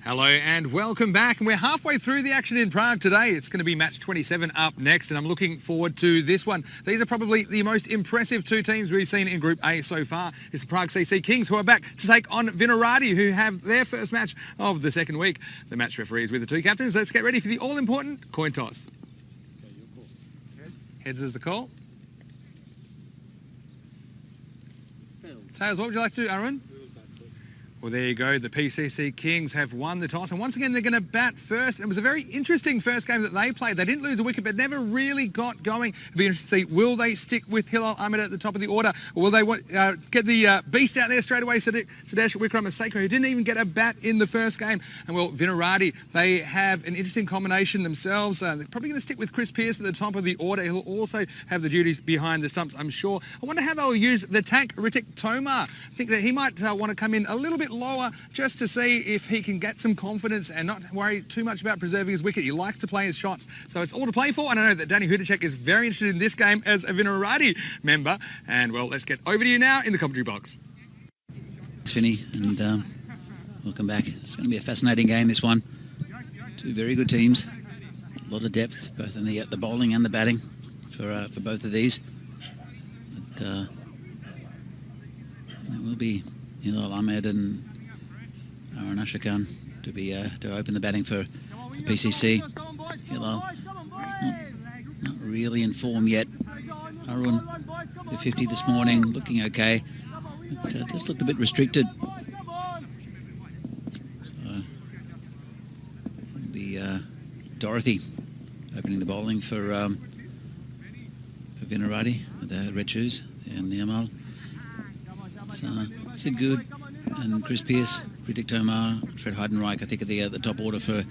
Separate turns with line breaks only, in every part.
Hello and welcome back, and we're halfway through the action in Prague today. It's going to be match 27 up next, and I'm looking forward to this one. These are probably the most impressive two teams we've seen in Group A so far. It's the Prague CC Kings, who are back to take on Vinarati, who have their first match of the second week. The match referees with the two captains. Let's get ready for the all-important coin toss. Heads is the call. Tails, what would you like to do, Aaron? Well, there you go. The PCC Kings have won the toss, and once again, they're going to bat first. It was a very interesting first game that they played. They didn't lose a wicket, but never really got going. It'll be interesting to see, will they stick with Hilal Ahmed at the top of the order, or will they get the beast out there straight away, Sadesh Wickramaseko, who didn't even get a bat in the first game. And, well, Vinarati, they have an interesting combination themselves. They're probably going to stick with Chris Pearce at the top of the order. He'll also have the duties behind the stumps, I'm sure. I wonder how they'll use the tank, Ritik Tomar. I think that he might want to come in a little bit lower just to see if he can get some confidence and not worry too much about preserving his wicket. He likes to play his shots, so it's all to play for. And I know that Danny Hudacek is very interested in this game as a Vinarati member. And, well, let's get over to you now in the commentary box.
Thanks, Vinny, and welcome back. It's going to be a fascinating game, this one. Two very good teams. A lot of depth, both in the bowling and the batting for both of these. But it will be Hilal Ahmed and Aaron Ashakan to open the batting for the PCC. Hilal is not really in form yet. Aaron, the 50 this morning, looking okay, but just looked a bit restricted. So it'll be Dorothy opening the bowling for Vinarati with the red shoes and Niamal. Sid Good and Chris Pearce, Ritik Tomar, Fred Heidenreich, I think, at the top order for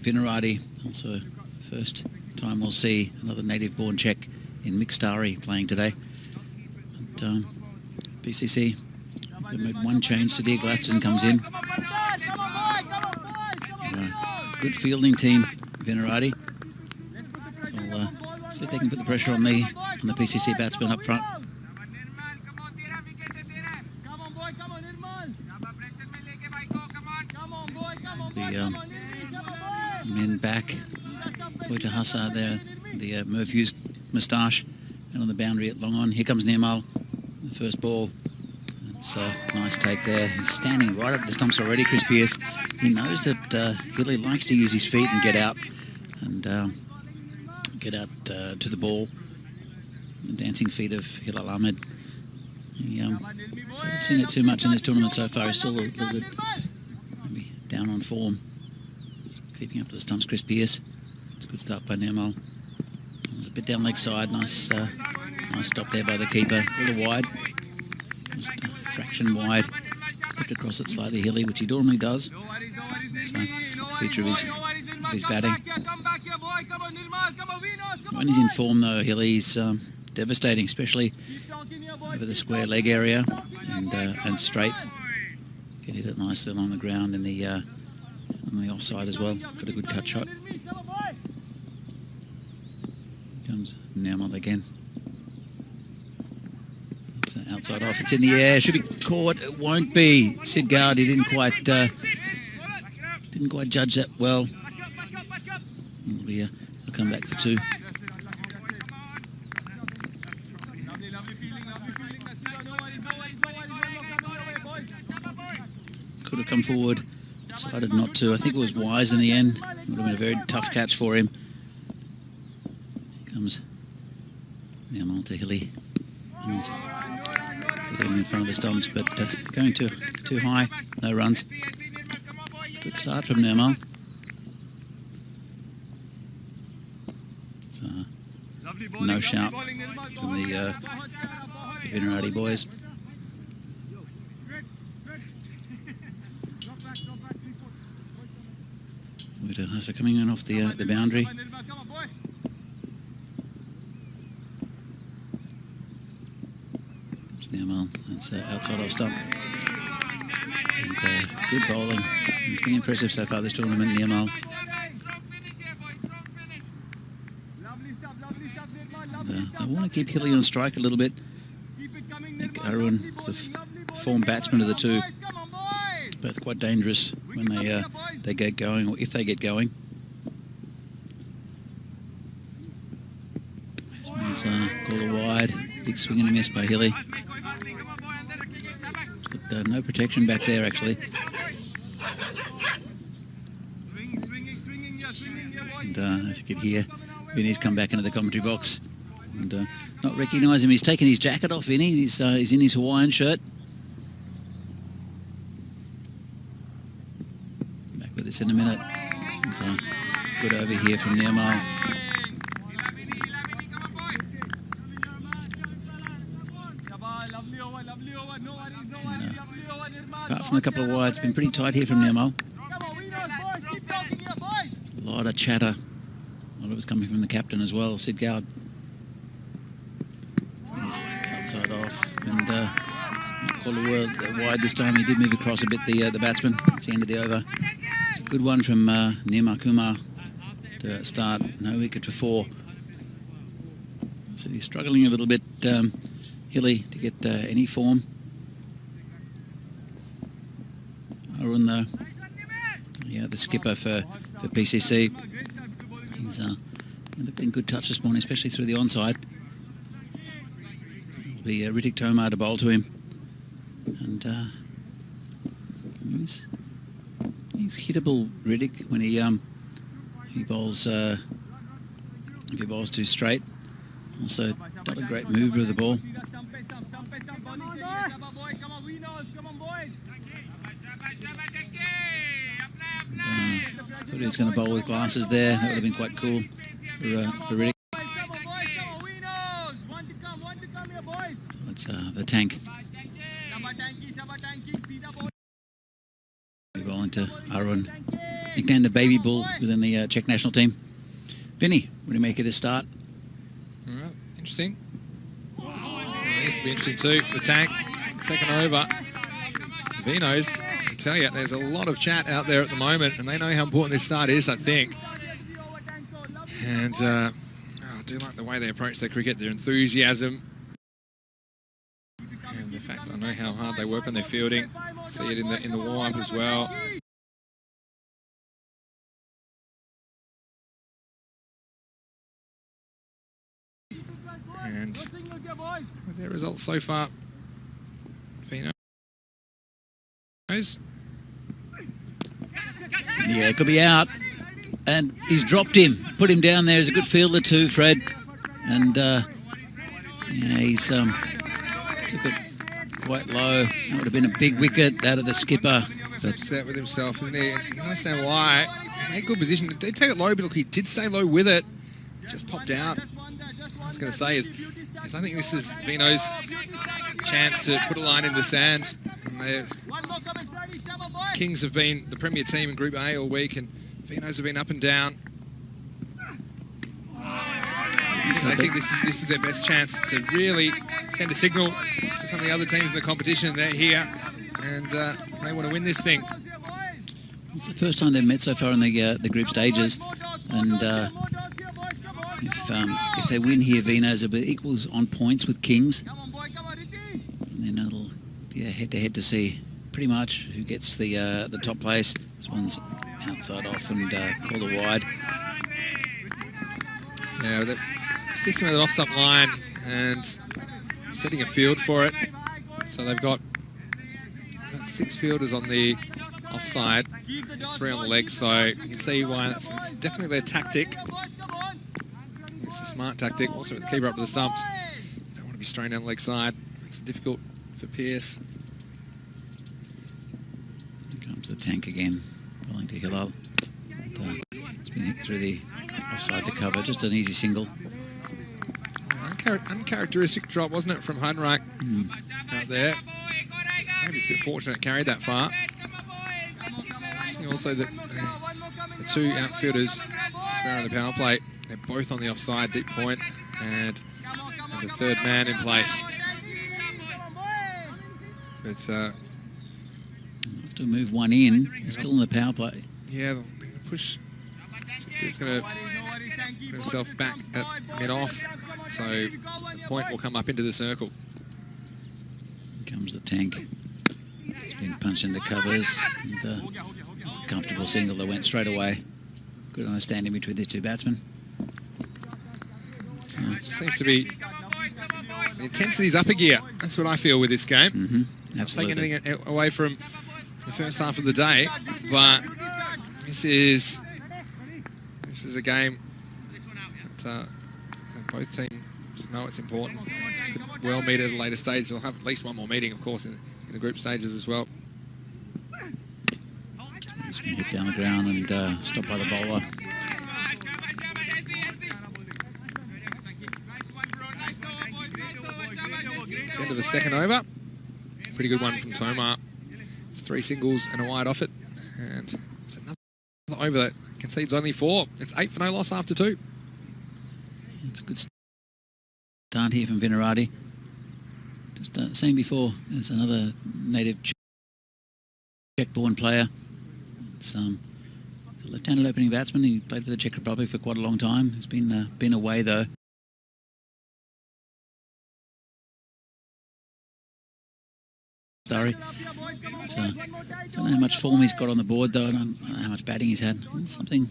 Vinarati. Also, first time we'll see another native-born Czech in Mixtari playing today. But PCC, they've made one change. Sadir Gladstone comes in. Good fielding team, Vinarati. So I'll see if they can put the pressure on the PCC batsmen up front. The men back. Poita Hassa there, the Merv Hughes moustache, and on the boundary at long on. Here comes Niamal, the first ball. It's a nice take there. He's standing right up the stumps already, Chris Pearce. He knows that Hilly likes to use his feet and get out to the ball. The dancing feet of Hilal Ahmed. He hasn't seen it too much in this tournament so far. He's still a little bit maybe down on form. Just keeping up to the stumps, Chris Pearce. It's a good start by Niamal. It was a bit down leg side. Nice stop there by the keeper. A little wide. Just a fraction wide. Stepped across it slightly hilly, which he normally does. It's a feature of his batting. When he's in form, though, Hilly's devastating, especially over the square leg area and straight. Can hit it nicely along the ground in the on the offside as well. Got a good cut shot. Comes Niamal again. It's outside off. It's in the air. Should be caught. It won't be. Sid Gard, he didn't quite judge that well. It'll be a comeback for two. Could have come forward, decided not to. I think it was wise in the end. Would have been a very tough catch for him. Here comes Niamal to Hilly. And hit him in front of the stumps, but going too high. No runs. It's a good start from Niamal. So, no shout from the Vinarati boys. So coming in off the boundary. It's Niamal. That's outside off stump. And good bowling. He's been impressive so far this tournament, Niamal. I want to keep Hilly on strike a little bit. I think Arun is the form batsman of the two. both quite dangerous when they get going, or if they get going. This one's called a wide. Big swing and a miss by Hilly. Got no protection back there, actually. And as you could hear, Vinny's come back into the commentary box and not recognise him. He's taken his jacket off, Vinny. He's in his Hawaiian shirt. Back with this in a minute. It's a good over here from Nirmal. Apart from a couple of wides, it's been pretty tight here from Nirmal. A lot of chatter. A lot of it was coming from the captain as well, Sid Gowd. Outside off, and called a wide this time. He did move across a bit, the batsman. It's the end of the over. It's a good one from Nirmal Kumar to start. No wicket for 4. So he's struggling a little bit, Hilly, to get any form. Arun, the skipper for PCC. He's looked in good touch this morning, especially through the onside. It'll be Ritik Tomar to bowl to him. And he's hittable, Ritik, when he bowls, if he bowls too straight. Also, not a great mover of the ball. Thought he was going to bowl with glasses there. That would have been quite cool for Riddick. So it's the tank. Bowling to Arun, nicknamed the baby bull within the Czech national team. Vinny, what do you make of this start?
All right, interesting. This will be interesting too. The tank, second over. Vinos, I tell you, there's a lot of chat out there at the moment, and they know how important this start is, I think. And I do like the way they approach their cricket, their enthusiasm, and the fact I know how hard they work on their fielding. See it in the warm-up as well. And with their results so far, Vinos.
Yeah, it could be out. And he's dropped him. Put him down there. He's a good fielder too, Fred. And yeah, he's took it quite low. That would have been a big wicket out of the skipper.
He's upset with himself, isn't he? And you can understand why. He made good position. He did take it low, but look, he did stay low with it. Just popped out. I was going to say is I think this is Vino's chance to put a line in the sand. And Kings have been the premier team in Group A all week, and Vinos have been up and down. So I think this is their best chance to really send a signal to some of the other teams in the competition. They're here, and they want to win this thing.
It's the first time they've met so far in the group stages, and if they win here, Vinos will be equals on points with Kings, and then it'll be a head-to-head to see pretty much who gets the top place. This one's outside off and called a wide.
Yeah, they're assisting with an off-stump line and setting a field for it. So they've got 6 fielders on the offside, 3 on the leg. So you can see why it's definitely their tactic. It's a smart tactic. Also with the keeper up to the stumps. Don't want to be straight down the leg side. Makes it difficult for Pearce.
Here comes the tank again, bowling to Hilal. It's been hit through the offside to cover, just an easy single.
Uncharacteristic drop, wasn't it, from Hunreich out there? Maybe it's a bit fortunate it carried that far. Also, the 2 outfielders around the power play, they're both on the offside, deep point, and the third man in place. But
have to move one in. He's still in the power play.
Yeah, they're going to push. He's going to put himself back at mid-off, so the point will come up into the circle.
Here comes the tank. Just Been punched into covers. And it's a comfortable single that went straight away. Good understanding between these two batsmen. So,
it just seems to be... The intensity's up a gear. That's what I feel with this game.
Absolutely.
Not taking anything away from the first half of the day, but this is a game that both teams know it's important. Could well meet at a later stage. They'll have at least one more meeting, of course, in the group stages as well.
He's going to hit down the ground and stop by the bowler.
It's the end of the second over. Pretty good one from Tomar. It's 3 singles and a wide off it. And it's another over that concedes only 4. It's 8 for no loss after 2.
It's a good start here from Vinarati. Just saying before, there's another native Czech-born player. It's the left-handed opening batsman. He played for the Czech Republic for quite a long time. He's been away though. Sorry. So, I don't know how much form he's got on the board though. I don't know how much batting he's had. Something.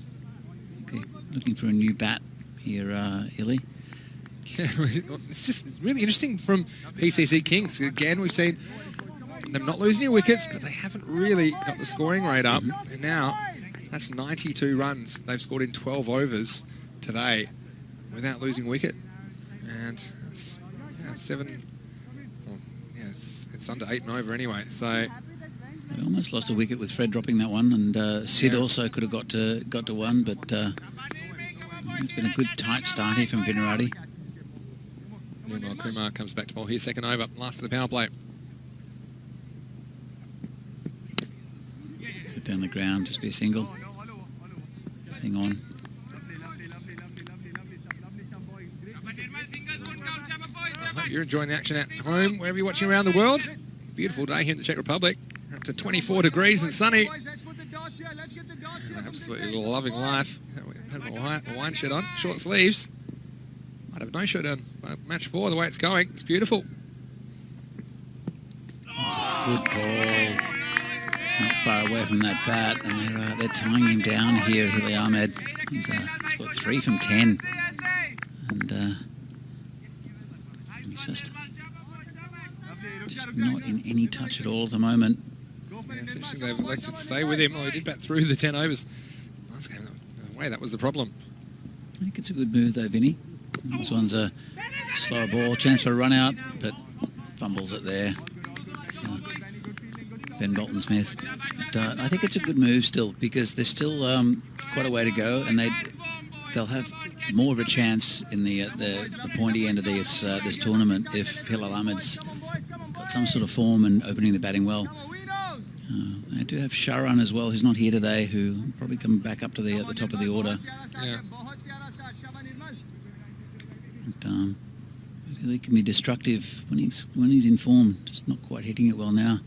Okay, looking for a new bat here, Illy.
Yeah, it's just really interesting from PCC Kings. Again, we've seen them not losing any wickets, but they haven't really got the scoring rate up. And now, that's 92 runs they've scored in 12 overs today without losing wicket. And it's, it's under 8 and over anyway. So
they almost lost a wicket with Fred dropping that one, and Sid also could have got to one, but it's been a good tight start here from Vinarati.
Meanwhile, Kumar comes back to bowl here, second over, last of the power play.
Sit down the ground, just be a single. Hang on.
I hope you're enjoying the action at home, wherever you're watching around the world. Beautiful day here in the Czech Republic. Up to 24 degrees and sunny. Absolutely loving life. Have a wine shirt on, short sleeves. I'd have no shirt on. Match 4, the way it's going, it's beautiful.
Good ball. Not far away from that bat, and they're tying him down here, Hilly Ahmed. He's got 3 from 10. And he's just not in any touch at all at the moment.
Yeah, it's interesting they've elected to stay with him. Well, he did bat through the 10 overs. Last game, away, that was the problem.
I think it's a good move though, Vinny. This one's a slower ball, chance for a run out, but fumbles it there. It's, Ben Bolton-Smith. But I think it's a good move still, because there's still quite a way to go, and they'll have more of a chance in the pointy end of this tournament if Hilal Ahmed's got some sort of form and opening the batting well. They do have Sharan as well, who's not here today, who probably come back up to the top of the order.
Yeah.
But he can be destructive when he's in form. Just not quite hitting it well now.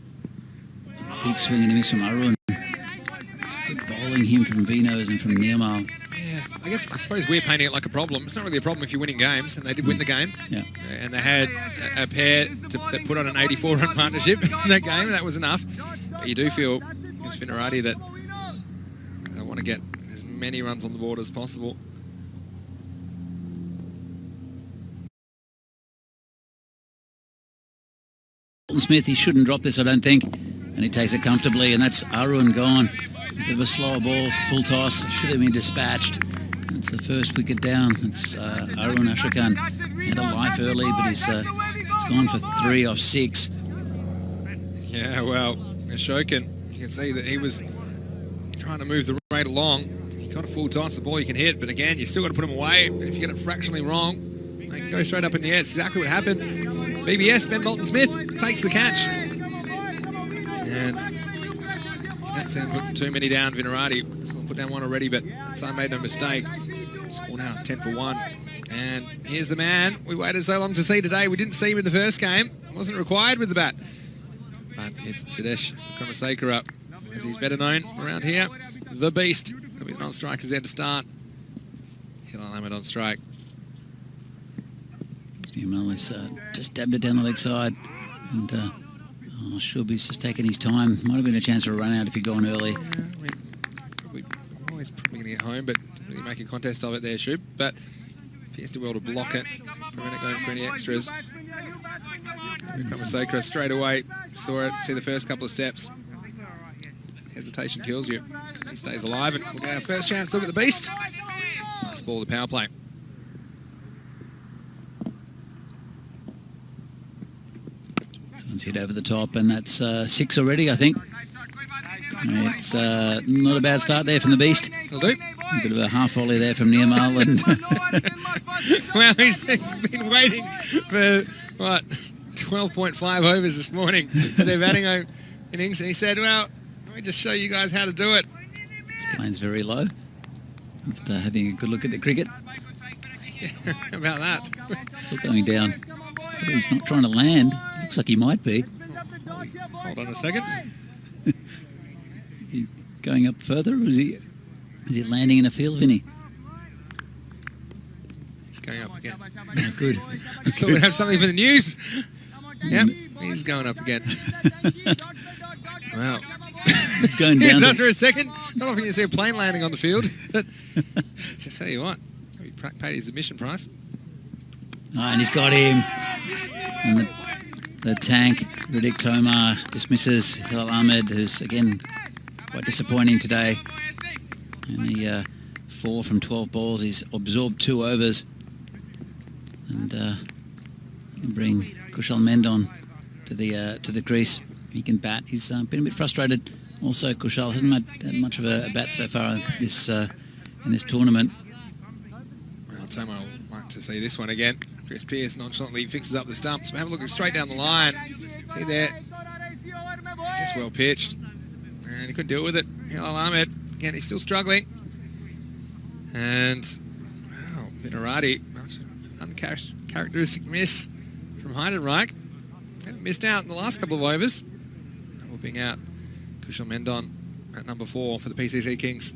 It's a big swing and a miss from Arun. It's good bowling him from Vinos and from Nirmal.
Yeah, I suppose we're painting it like a problem. It's not really a problem if you're winning games, and they did win the game.
Yeah.
And they had a pair that put on an 84-run partnership in that game, and that was enough. But you do feel, against Vinarati, that they want to get as many runs on the board as possible.
Smith, he shouldn't drop this, I don't think, and he takes it comfortably, and that's Arun gone. A bit of a slower ball, full toss, should have been dispatched. It's the first wicket down. It's Arun Ashrafan. He had a life early, but he's gone for 3 off 6.
Yeah, well, Ashokan, you can see that he was trying to move the rate along. He got a full toss, the ball you can hit, but again, you still got to put him away. If you get it fractionally wrong, they can go straight up in the air. It's exactly what happened. BBS, Ben Bolton-Smith, takes the catch. And that's him putting too many down. Vinarati put down 1 already, but I made no mistake. Score now 10 for 1. And here's the man we waited so long to see today. We didn't see him in the first game. Wasn't required with the bat. But it's Sidesh Kramasekara, as he's better known around here. The Beast. He'll be the non-strikers there to start. Hilal Ahmed on strike.
Nirmal has just dabbed it down the leg side, and Oh, Shuby's just taking his time. Might have been a chance for a run out if he'd gone early.
Yeah, I mean, probably always going to get home, but didn't really make a contest of it there, Shub. But appears to be able to block it, prevent it going for any extras. Kamasakra straight away saw it, see the first couple of steps. Hesitation kills you. He stays alive, and we'll get our first chance to look at the beast. Nice ball, the power play.
Someone's hit over the top, and that's 6 already, I think. It's not a bad start there from the beast.
Will do.
A bit of a half volley there from Nirmal. And
well, he's been waiting for, what, 12.5 overs this morning for their batting innings, and he said, well, let me just show you guys how to do it.
This plane's very low. Just having a good look at the cricket.
Yeah, how about that?
Still going down. He's not trying to land. Looks like he might be.
Hold on a second.
Is he going up further, or is he landing in a field, Vinny?
He's going up again.
Oh, good.
Thought we'd have something for the news. Yep, he's going up again. Wow.
He's going down.
Just for a second. Not often you see a plane landing on the field. But just tell you what, he paid his admission price.
Oh, and he's got him. And the tank, Riddick Tomar, dismisses Hilal Ahmed, who's, again, quite disappointing today. Only 4 from 12 balls. He's absorbed 2 overs. And bring Kushal Mendon to the crease. He can bat. He's been a bit frustrated. Also, Kushal hasn't had much of a bat so far in this tournament.
Well, Tomo would like to see this one again. Chris Pearce nonchalantly fixes up the stumps. Have a look straight down the line. See there, just well pitched, and he couldn't deal with it. Hilal Ahmed, again, he's still struggling. And wow, Vinarati, uncharacteristic miss from Heidenreich. Missed out in the last couple of overs. Whooping out Kushal Mendon at number 4 for the PCC Kings.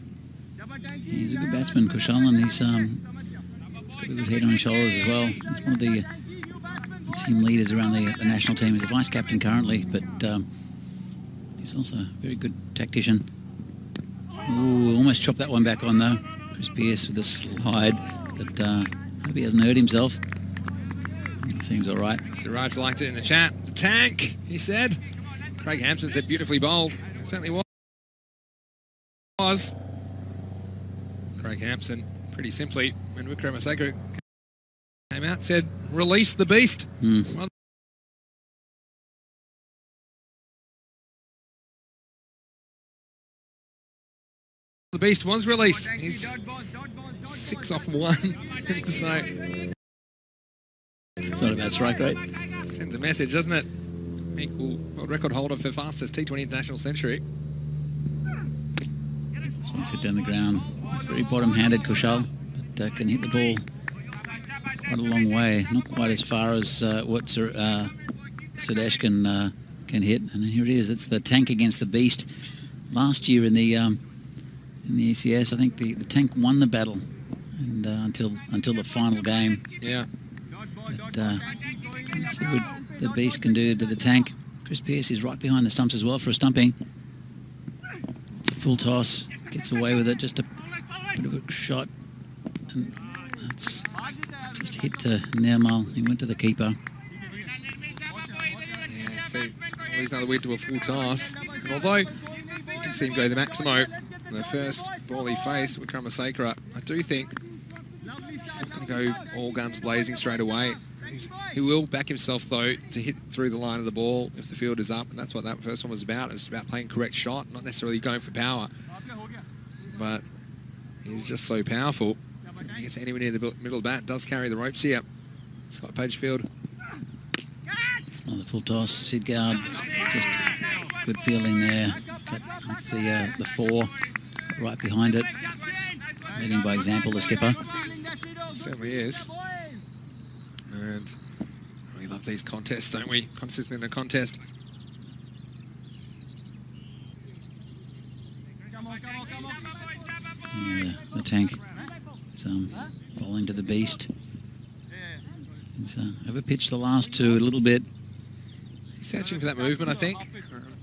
He's a good batsman, Kushal, and he's got a good head on his shoulders as well. He's one of the team leaders around the national team. He's a vice captain currently, but he's also a very good tactician. Ooh, almost chopped that one back on though. Chris Pearce with a slide, but hope he hasn't hurt himself. Seems all right.
Siraj liked it in the chat. The tank, he said. Craig Hampson said beautifully bowled. It certainly was. Craig Hampson, pretty simply, when Wickramasacre came out, said, release the beast. Well, the beast was released. He's 6 off 1. So
it's not a bad strike rate.
Sends a message, doesn't it? Equal world record holder for fastest T20 international century.
This one's hit down the ground. It's very bottom-handed, Kushal, but can hit the ball quite a long way. Not quite as far as what Sudesh can hit. And here it is. It's the tank against the beast. Last year in the ECS, I think the tank won the battle, and until the final game.
Yeah.
But let's see what the beast can do to the tank. Chris Pearce is right behind the stumps as well for a stumping. It's a full toss. Gets away with it. Just a bit of a shot. And that's just hit to Nirmal. He went to the keeper.
Yeah, see, he's another weird to a full toss. And although you can see him go to Maximo, the first ball he faced with Wickramasacre, I do think he's not going to go all guns blazing straight away. He will back himself, though, to hit through the line of the ball if the field is up, and that's what that first one was about. It was about playing correct shot, not necessarily going for power. But he's just so powerful. He gets anywhere near the middle of the bat, does carry the ropes here. Scott Pagefield.
It's another full toss. Sidgard, just good feeling there. Cut off the 4, right behind it. Leading by example, the skipper.
Certainly is. And we love these contests, don't we? Consistent in a contest.
Yeah, the tank is bowling to the beast. He's overpitched the last 2 a little bit.
searching for that movement, I think.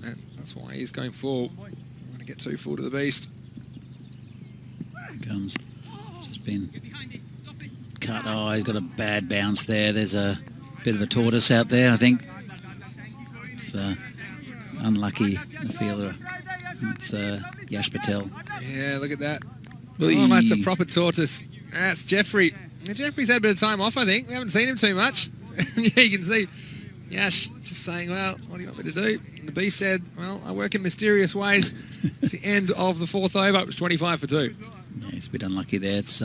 And that's why he's going full. Want to get too full to the beast.
Comes. Just been cut. Oh, he's got a bad bounce there. There's a bit of a tortoise out there, I think. It's unlucky, the fielder. It's Yash Patel.
Yeah, look at that.
Oy.
Oh, that's a proper tortoise. That's Jeffrey. Now, Jeffrey's had a bit of time off, I think. We haven't seen him too much. Yeah, you can see Yash just saying, well, what do you want me to do? And the beast said, well, I work in mysterious ways. It's the end of the 4th over. It was 25 for 2.
Yeah, he's a bit unlucky there. It's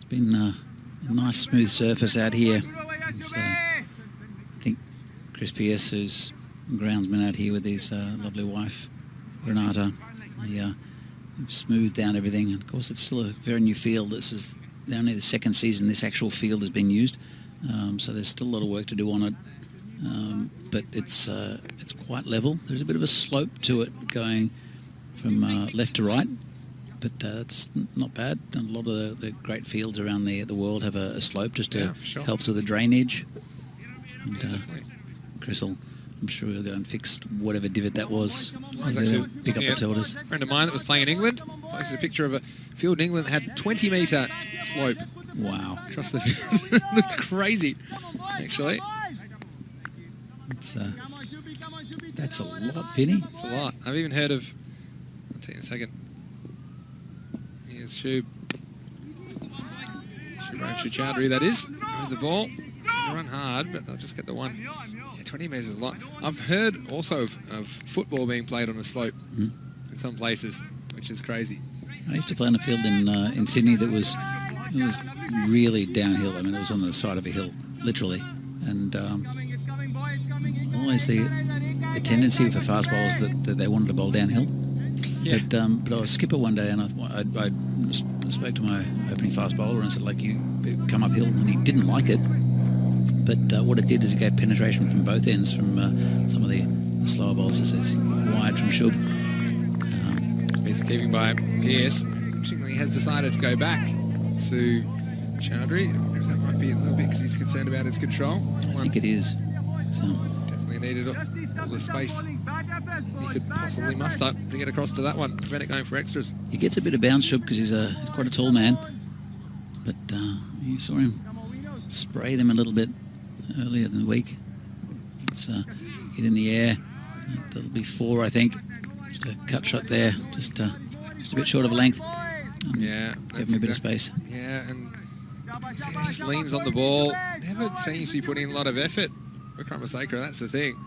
been a nice smooth surface out here. I think Chris Pierce, who's groundsman out here with his lovely wife, Renata, they've smoothed down everything. Of course, it's still a very new field. This is only the 2nd season this actual field has been used, so there's still a lot of work to do on it. But it's quite level. There's a bit of a slope to it going from left to right, but it's not bad. And a lot of the great fields around the world have a slope just to helps with the drainage. And Chris will, I'm sure he'll go and fix whatever divot that was.
I was actually
pick up the tilters.
A friend of mine that was playing in England posted a picture of a field in England that had 20-metre slope.
Wow.
Across the field. It looked crazy, actually.
That's a lot, Vinny.
It's a lot. I've even heard of... I'll tell you in a second. Here's Shub. Shub Chowdhury, that is. With the ball. They'll run hard, but they'll just get the one. Yeah, 20 metres is a lot. I've heard also of football being played on a slope in some places, which is crazy.
I used to play on a field in Sydney that was really downhill. I mean, it was on the side of a hill, literally. And always the tendency for fast bowlers that they wanted to bowl downhill. Yeah. But I was skipper one day, and I spoke to my opening fast bowler and said, like, you come uphill, and he didn't like it. But what it did is it gave penetration from both ends from some of the slower bowlers. It's wide from Shub.
Piece of keeping by Pierce. Interestingly, he has decided to go back to Chowdhury. I wonder if that might be a little bit because he's concerned about his control.
I think it is. So.
Definitely needed all the space he could possibly muster to get across to that one. Prevent it going for extras.
He gets a bit of bounce, Shub, because he's quite a tall man. But you saw him spray them a little bit earlier in the week. It's hit in the air. That'll be 4, I think. Just a cut shot there, just a bit short of a length.
Yeah,
give him a bit of space.
Yeah, and he just leans on the ball. Never seems to be putting in a lot of effort. Vikramasakara, that's the thing.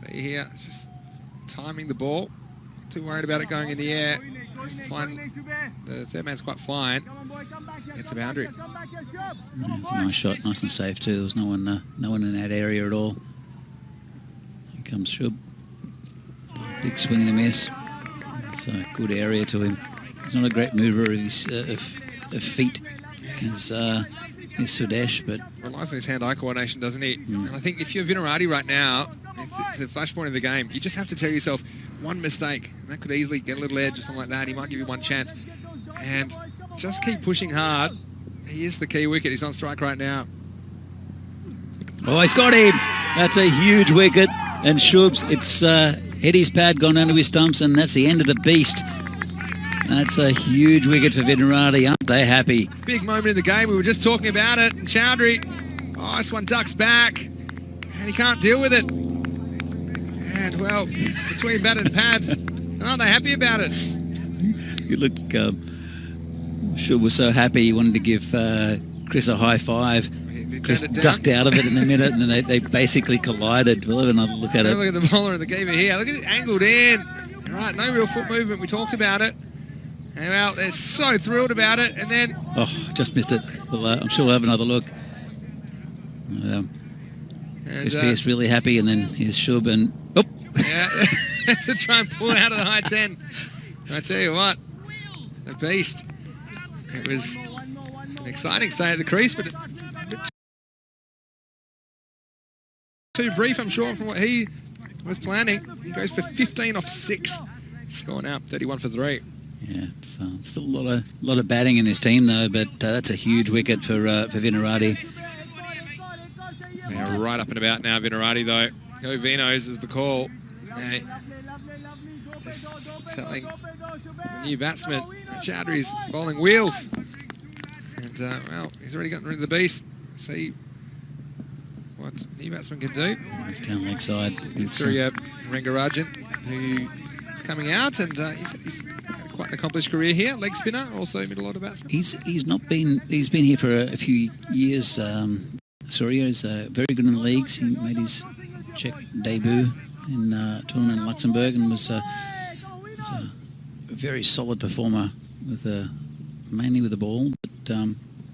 See here, it's just timing the ball. Not too worried about it going in the air. Just find the third man's quite fine. It's a boundary.
Yeah, it's a nice shot, nice and safe too. There's no one in that area at all. Here comes Shub. Big swing and a miss. It's a good area to him. He's not a great mover of his of feet as Sudesh, but
relies on his hand-eye coordination, doesn't he? And I think if you're Vinarati right now, it's a flashpoint of the game. You just have to tell yourself one mistake, and that could easily get a little edge or something like that. He might give you one chance, and just keep pushing hard. He is the key wicket. He's on strike right now.
Oh, he's got him. That's a huge wicket, and Shub's it's Eddie's pad gone under his stumps, and that's the end of the beast. That's a huge wicket for Vinarati. Aren't they happy?
Big moment in the game. We were just talking about it. And Chowdhury, oh, this one ducks back, and he can't deal with it. And, well, between bat and pad, aren't they happy about it?
You look, Shub was so happy he wanted to give Chris a high five. Chris ducked out of it in a minute, and then they basically collided. We'll have another look at it.
Look at the bowler and the keeper here. Look at it angled in. All right, no real foot movement. We talked about it. And well, they're so thrilled about it, and then...
Oh, just missed it. Well, I'm sure we'll have another look. Chris Pierce really happy, and then here's Shub, and... Oh!
Yeah, to try and pull out of the high 10. I tell you what, a beast. It was an exciting stay at the crease, but a bit too brief, I'm sure, from what he was planning. He goes for 15 off 6. Scoring out 31 for 3.
Yeah, it's still a lot of batting in this team though, but that's a huge wicket for Vinarati.
Yeah, right up and about now, Vinarati though. Go Vinos is the call. Just telling the new batsman, Chowdhury's bowling wheels. And, well, he's already gotten rid of the beast. See what the new batsman can do.
It's down leg side.
It's Surya Rangarajan, who is coming out, and he's had quite an accomplished career here. Leg spinner, also middle order batsman.
He's been here for a few years. Surya is very good in the leagues. He made his Czech debut in a tournament in Luxembourg and was a very solid performer with mainly with the ball, but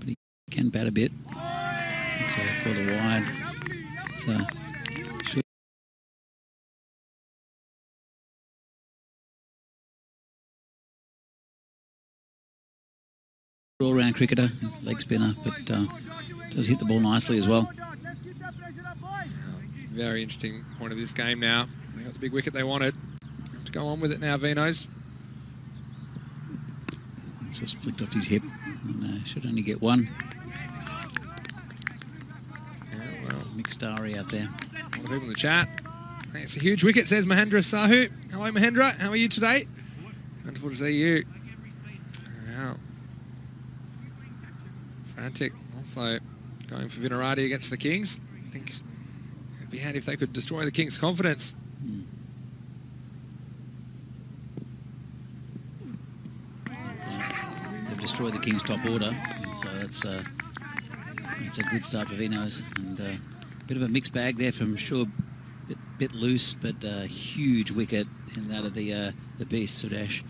he can bat a bit. It's called a wide. It's all-round cricketer, leg spinner, but does hit the ball nicely as well.
Very interesting point of this game now. They got the big wicket they wanted. Have to go on with it now, Vinos.
Just flicked off his hip and should only get one.
Yeah, well,
mixed diary out there.
A lot of people in the chat. It's a huge wicket, says Mahendra Sahu. Hello, Mahendra. How are you today? Wonderful to see you. Wow. Frantic. Also going for Vinarati against the Kings. I think it'd be handy if they could destroy the Kings' confidence.
They've destroyed the Kings' top order, so that's a good start for Vinos. And a bit of a mixed bag there from Shaw, bit loose, but a huge wicket in that of the beast, Sudesh.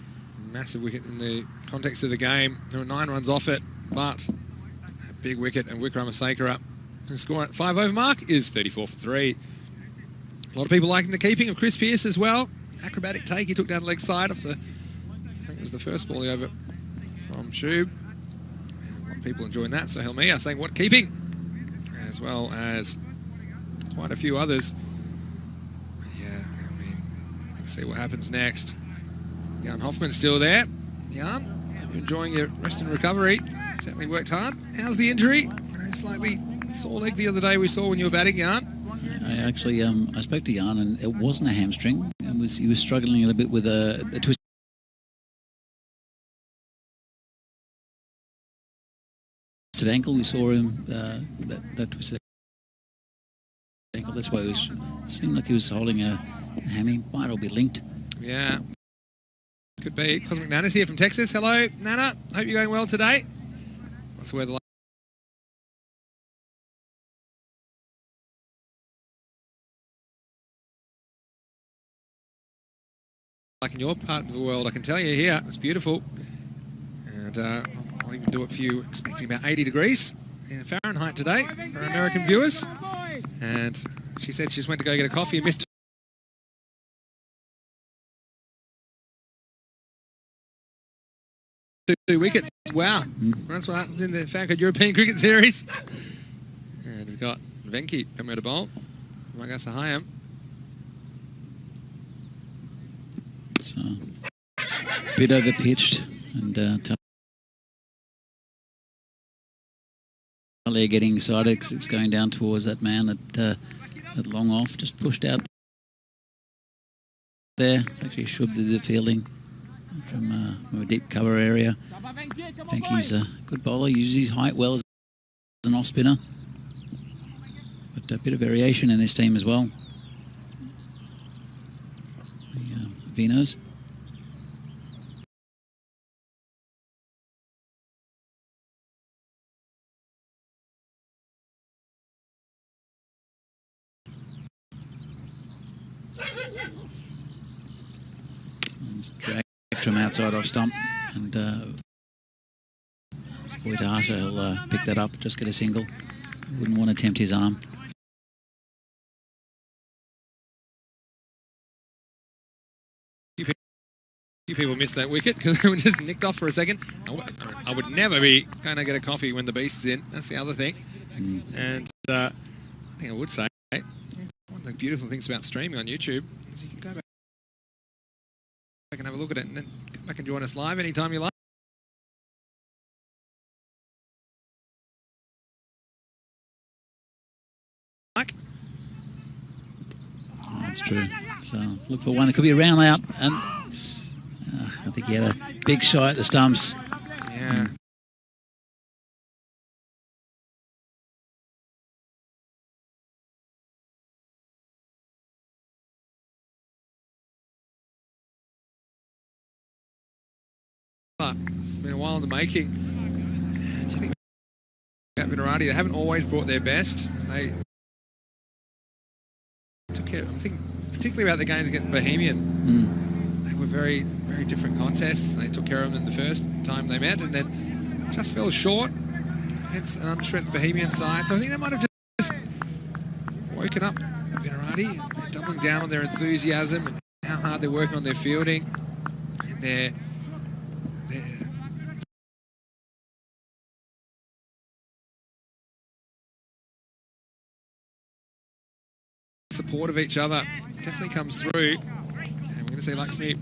Massive wicket in the context of the game. There were 9 runs off it, but a big wicket, and Wickramasinghe the score at 5 over mark is 34 for 3. A lot of people liking the keeping of Chris Pearce as well. Acrobatic take, he took down the leg side of the, I think it was the first ball over from Shub. A lot of people enjoying that, so Helmi are saying what keeping, as well as quite a few others. Yeah, I mean, let's see what happens next. Jan Hoffman's still there. Jan, enjoying your rest and recovery. Certainly worked hard. How's the injury? Slightly sore leg the other day we saw when you were batting, Jan.
I actually, I spoke to Jan, and it wasn't a hamstring. He was struggling a little bit with a twisted ankle. We saw him that twisted ankle. That's why it seemed like he was holding a hammy. Might all be linked.
Yeah, could be. Cosmic Nana's here from Texas. Hello, Nana. Hope you're going well today. What's the weather like? Like in your part of the world, I can tell you here, it's beautiful. And I'll even do it for you, expecting about 80 degrees in Fahrenheit today for our American viewers. And she said she just went to go get a coffee and missed 2 wickets. Wow. That's what happens in the Falcon European Cricket Series. And we've got Venki coming out of bowl. Magasahayam.
So, bit overpitched, and Talia getting excited because it's going down towards that man at long off, just pushed out there. It's actually Shub did the fielding from a deep cover area. I think he's a good bowler, uses his height well as an off spinner, but a bit of variation in this team as well. Vinos. Dragged from outside off stump, and Spoitata, he'll pick that up, just get a single. Wouldn't want to tempt his arm.
People missed that wicket because we just nicked off for a second. I would never be going to get a coffee when the beast is in. That's the other thing. And I think I would say one of the beautiful things about streaming on YouTube is you can go back and have a look at it, and then come back and join us live anytime you like.
That's true. So look for one. It could be a round out. And I think he had a big shot at the stumps.
Yeah. It's been a while in the making. Do you think about Minorati, they haven't always brought their best. They took care. I'm thinking particularly about the games against Bohemian. They were very, very different contests. They took care of them the first time they met, and then just fell short against an understrength Bohemian side. So I think they might have just woken up Minorati. They're doubling down on their enthusiasm and how hard they're working on their fielding and their support of each other definitely comes through. And we're going to see Lakshmi,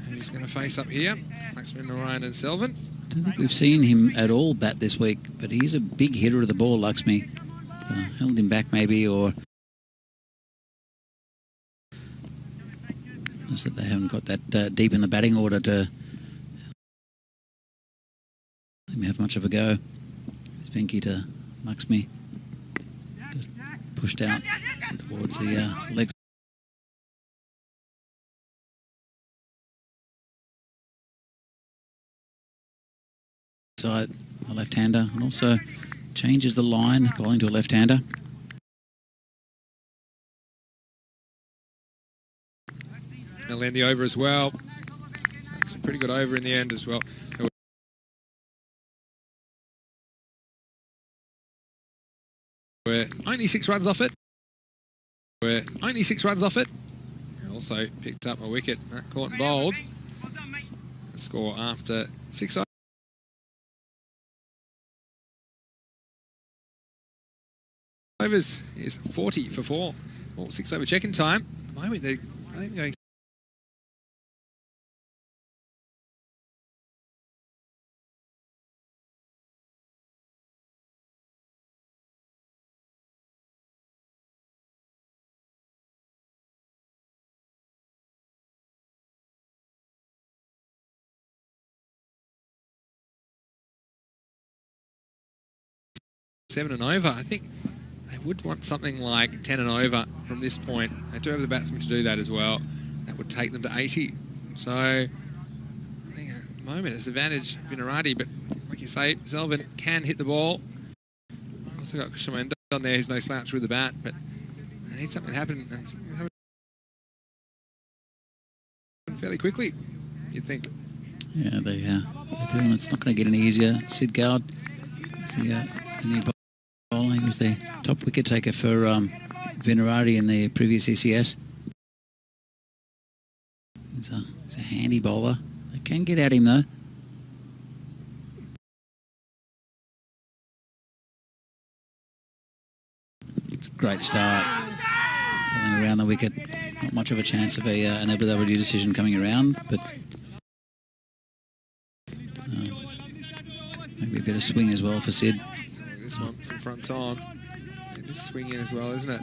who's going to face up here. Lakshmi, Narayan and Selvin.
I don't think we've seen him at all bat this week, but he's a big hitter of the ball, Lakshmi. Held him back maybe, or just that they haven't got that deep in the batting order to let him have much of a go. It's Venki to Lakshmi. Just pushed out towards the legs. Side, a left-hander, and also changes the line, bowling to a left-hander.
They'll land the over as well. So it's a pretty good over in the end as well. We're only 6 runs off it. We're only 6 runs off it. Also picked up a wicket. That caught and bowled. The score after 6 overs is 40 for 4. Well, 6 over check-in time. At the moment, they're, I think, going. Seven and over. I think they would want something like 10 and over from this point. They do have the batsmen to do that as well. That would take them to 80. So I think at the moment it's advantage Minorati, but like you say, Selvin can hit the ball. Also got Krishnamanda on there, who's no slouch with the bat, but they need something to happen, and something to happen fairly quickly, you'd think.
Yeah, they do, and it's not going to get any easier. Sid Gowd is the new bowler. He was the top wicket taker for Minorati in the previous ECS. He's a handy bowler. They can get at him though. It's a great start. Going around the wicket. Not much of a chance of an LBW decision coming around, but maybe a bit of swing as well for Sid.
This one from front on. And just swing in as well, isn't it?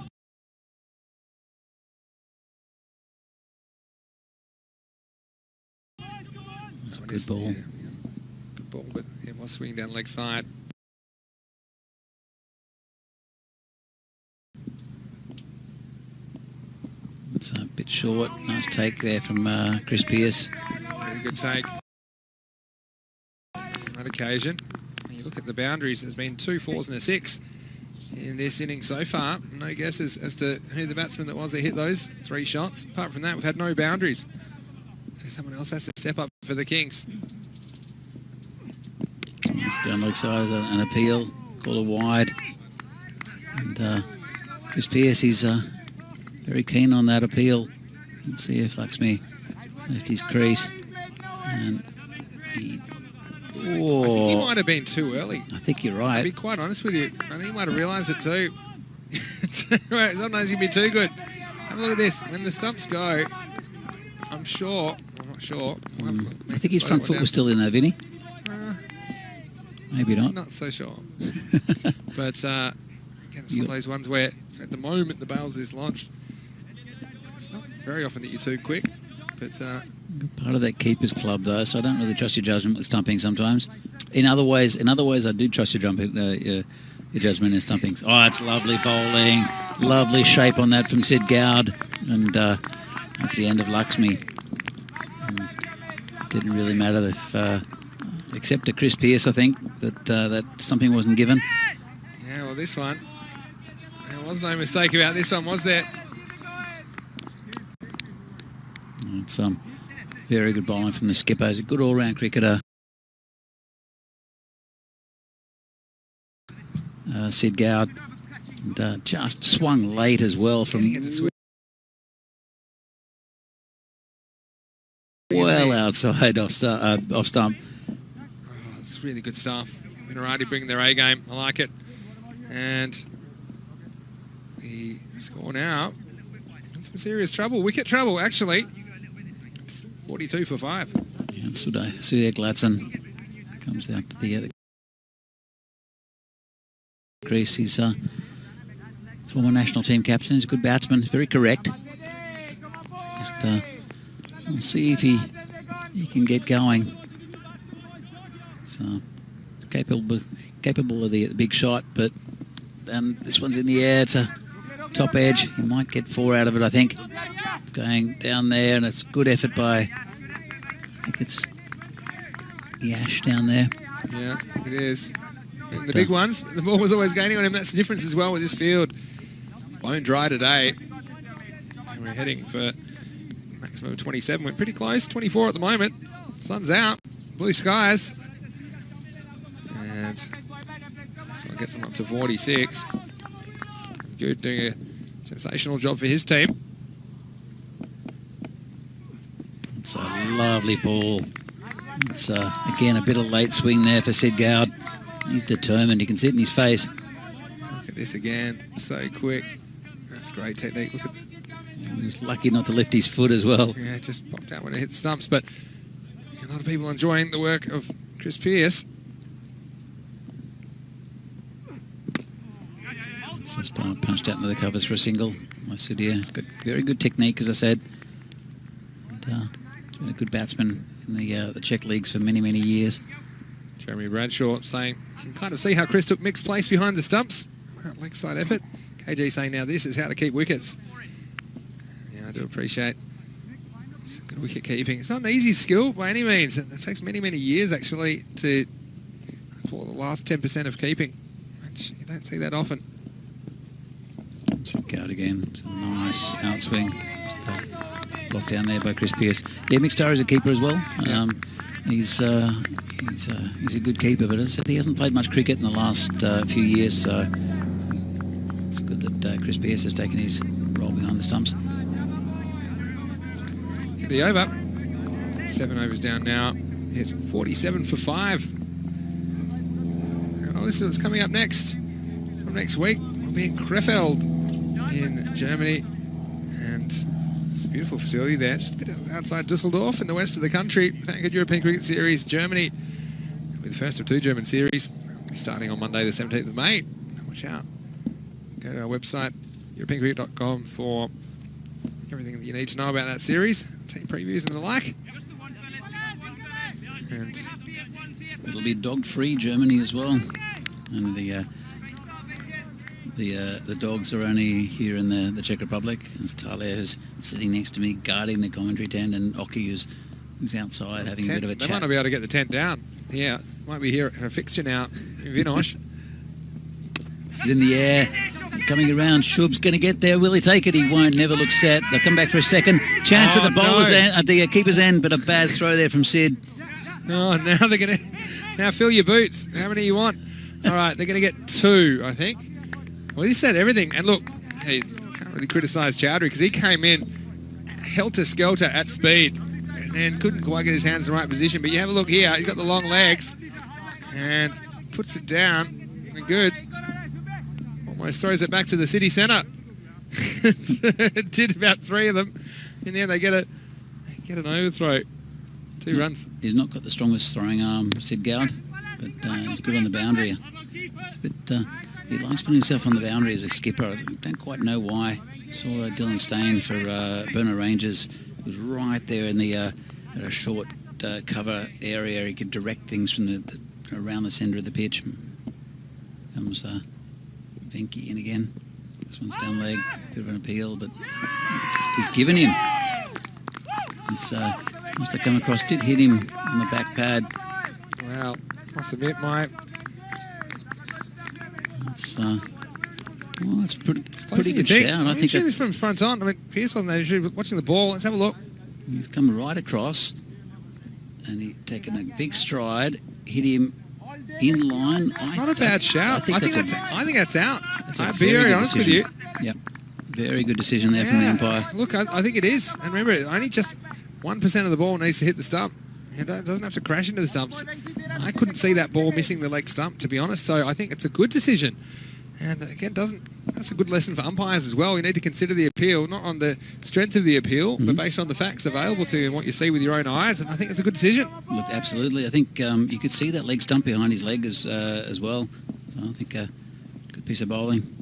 Good ball.
Yeah, good ball, but it was swinging down leg side.
It's a bit short. Nice take there from Chris Pearce.
Really good take. On that occasion. When you look at the boundaries, there's been 2 4s and a 6 in this inning so far. No guesses as to who the batsman that was that hit those 3 shots. Apart from that, we've had no boundaries. Someone else has to step up for the Kings.
It's down leg side, an appeal, call it wide. And Chris Pearce, he's very keen on that appeal. Let's see if Lakshmi left his crease. And he,
I think he might have been too early.
I think you're right.
I'll be quite honest with you. I think he might have realised it too. Sometimes you'd be too good. Have a look at this. When the stumps go, I'm not sure.
I think his front foot was still in there, Vinny. Maybe not.
Not so sure. But again, it's one of those ones where at the moment the bails is launched. It's not very often that you're too quick, but...
part of that keeper's club, though, so I don't really trust your judgment with stumping sometimes. In other ways, I do trust your judgment in stumpings. Oh, it's lovely bowling. Lovely shape on that from Sid Gowd. And that's the end of Lakshmi. Didn't really matter if, except to Chris Pearce, I think, that stumping wasn't given.
Yeah, well, this one, there was no mistake about this one, was there?
It's very good bowling from the skipper. He's a good all-round cricketer. Sid Gowd, and just swung late as well from well outside off stump.
Oh, it's really good stuff. Minarati bringing their A game. I like it. And the score now in some serious trouble. Wicket trouble, actually. It's 42 for 5.
Yeah, Sudhir Gladson comes out to the crease. He's former national team captain. He's a good batsman. He's very correct. Just we'll see if he can get going. So capable of the big shot, but this one's in the air. It's a top edge. He might get 4 out of it, I think. Going down there, and it's good effort by, I think it's Yash down there.
Yeah, I think it is. And the big ones, the ball was always gaining on him. That's the difference as well with this field. It's bone dry today. And we're heading for maximum of 27. We're pretty close, 24 at the moment. Sun's out, blue skies. And this one gets them up to 46. Good, doing a sensational job for his team.
It's a lovely ball. It's, again, a bit of late swing there for Sid Gowd. He's determined. You can see it in his face.
Look at this again. So quick. That's great technique. Look at that.
He was lucky not to lift his foot as well.
Yeah, it just popped out when it hit the stumps. But a lot of people enjoying the work of Chris Pearce.
It's just punched out into the covers for a single. Sudhir. He's got very good technique, as I said. And, he's been a good batsman in the Czech leagues for many, many years.
Jeremy Bradshaw saying, you can kind of see how Chris took mixed place behind the stumps. That leg side effort. KG saying now this is how to keep wickets. Yeah, I do appreciate it's good wicket keeping. It's not an easy skill by any means. It takes many, many years actually for the last 10% of keeping, which you don't see that often.
Sid Gowd again. It's a nice outswing. Just, blocked down there by Chris Pearce. Yeah, Mick Starr is a keeper as well.
Yeah.
He's a good keeper, but as I said, he hasn't played much cricket in the last few years, so it's good that Chris Pearce has taken his role behind the stumps.
It'll be over. 7 overs down now. It's 47 for 5. Well, this is what's coming up next. From next week, we'll be in Krefeld in Germany, and it's a beautiful facility there, just a bit outside Dusseldorf in the west of the country. Good European Cricket Series, Germany. It'll be the first of 2 German series. We'll be starting on Monday the 17th of May. Watch out. Go to our website, europeancricket.com, for everything that you need to know about that series, team previews and the like. And
it'll be dog-free Germany as well, and the dogs are only here in the Czech Republic. There's Talia, who's sitting next to me guarding the commentary tent, and Oki, who's outside having a bit of a chat.
They might not be able to get the tent down. Yeah, might be here at a fixture now in Vinosh.
He's in the air, coming around. Shub's going to get there. Will he take it? He won't. Never looks set. They'll come back for a second chance at the bowler's end, at the keeper's end, but a bad throw there from Sid.
Oh, now they're going to... Now fill your boots. How many you want? All right, they're going to get 2, I think. Well, he said everything. And look, hey, can't really criticise Chowdhury because he came in helter-skelter at speed and then couldn't quite get his hands in the right position. But you have a look here. He's got the long legs and puts it down. And good. Almost throws it back to the city centre. Did about 3 of them. In the end, they get an overthrow. 2 runs.
He's not got the strongest throwing arm, Sid Gowd, but he's good on the boundary. It's a bit, he likes putting himself on the boundary as a skipper. I don't quite know why. Saw Dylan Stain for Burner Rangers. He was right there in the at a short cover area. He could direct things from the around the centre of the pitch. Comes Venky in again. This one's down leg, bit of an appeal, but he's given him. It's must have come across, did hit him on the back pad.
Well, must admit,
it's pretty good shout. I think
this from front on. I mean, Pearce wasn't that issue, but watching the ball, let's have a look.
He's come right across, and he's taken a big stride, hit him in line.
It's not a bad shout. I think that's out. I'll be very honest with you.
Yep. Very good decision there from the umpire.
Look, I think it is. And remember, only just 1% of the ball needs to hit the stump. It doesn't have to crash into the stumps. I couldn't see that ball missing the leg stump, to be honest. So I think it's a good decision. And again, that's a good lesson for umpires as well. You need to consider the appeal, not on the strength of the appeal, but based on the facts available to you and what you see with your own eyes. And I think it's a good decision.
Look, absolutely. I think you could see that leg stump behind his leg as well. So I think good piece of bowling.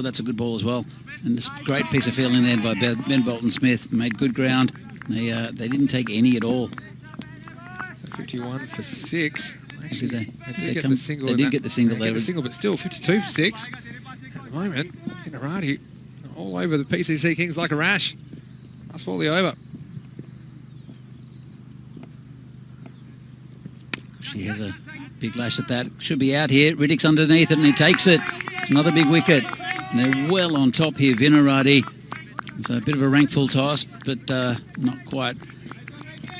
That's a good ball as well. And this great piece of fielding there by Ben Bolton-Smith. Made good ground. They didn't take any at all.
So 51 for 6. Actually, they did get the single.
They did get the single.
They get the single, but still 52 for 6. At the moment, Inarati all over the PCC Kings like a rash. Last ball the over.
She has a big lash at that. Should be out here. Riddick's underneath it, and he takes it. It's another big wicket. And they're well on top here, Vinarati. It's a bit of a rankful toss, but not quite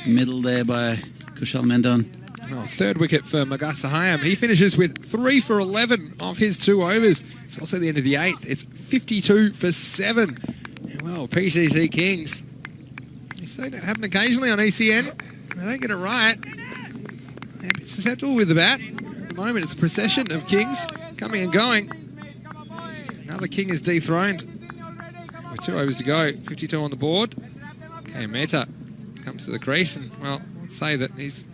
middle there by Kushal Mendon.
Well, third wicket for Magasahayam. He finishes with 3 for 11 off his 2 overs. It's also the end of the 8th. It's 52 for 7. And well, PCC Kings, you see that happen occasionally on ECN. They don't get it right. They're a bit susceptible with the bat. At the moment, it's a procession of Kings coming and going. Another King is dethroned. With 2 overs to go, 52 on the board. Okay, Mehta comes to the crease, and well, I'd say that he's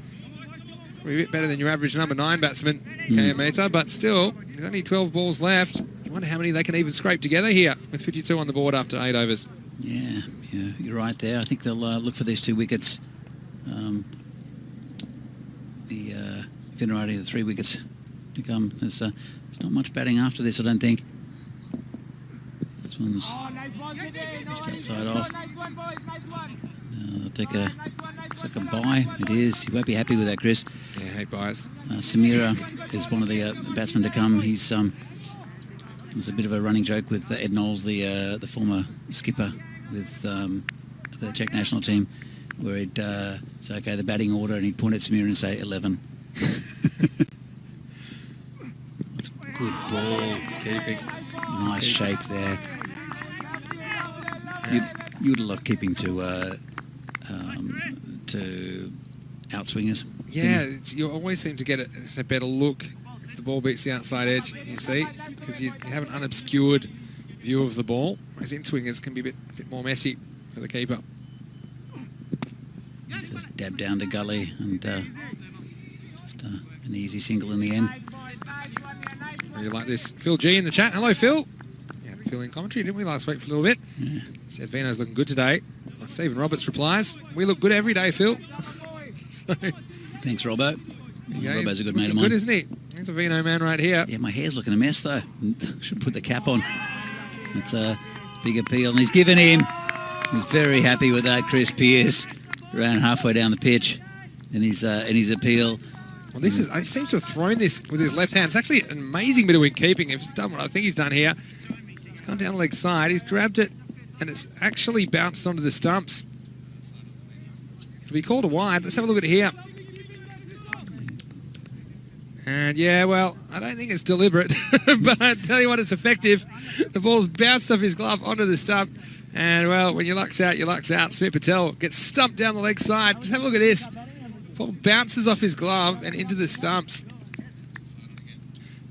a bit better than your average number 9 batsman, KM Mehta, but still, there's only 12 balls left. You wonder how many they can even scrape together here with 52 on the board after 8 overs.
Yeah, you're right there. I think they'll look for these 2 wickets. The Vinarati, the 3 wickets to come. There's not much batting after this, I don't think. This one's just outside off. They'll take it's like a bye. It is. You won't be happy with that, Chris.
Yeah, hate buys.
Samira is one of the batsmen to come. He's it was a bit of a running joke with Ed Knowles, the former skipper with the Czech national team, where he'd say, okay, the batting order, and he'd point at Samira and say 11. That's a good ball.
Keeping.
Nice shape there. You'd love keeping to outswingers.
Yeah, you always seem to get a better look if the ball beats the outside edge, you see, because you have an unobscured view of the ball, whereas in-swingers can be a bit more messy for the keeper.
Just dab down to gully, and just an easy single in the end.
You like this? Phil G in the chat. Hello, Phil. We had Phil in commentary, didn't we, last week for a little bit?
Yeah.
Said Vino's looking good today. Stephen Roberts replies, we look good every day, Phil.
Thanks, Robbo. Robbo's a good mate of mine.
Good, isn't he? He's a Vino man right here.
Yeah, my hair's looking a mess, though. Should put the cap on. It's a big appeal, and he's given him. He's very happy with that, Chris Pearce. Around halfway down the pitch in his appeal.
Well, he seems to have thrown this with his left hand. It's actually an amazing bit of wicket keeping. If he's done what I think he's done here, he's gone down the leg side, he's grabbed it, and it's actually bounced onto the stumps. It'll be called a wide. Let's have a look at it here. And yeah, well, I don't think it's deliberate, but I tell you what, it's effective. The ball's bounced off his glove onto the stump. And, well, when your luck's out, your luck's out. Smith Patel gets stumped down the leg side. Just have a look at this. Ball bounces off his glove and into the stumps.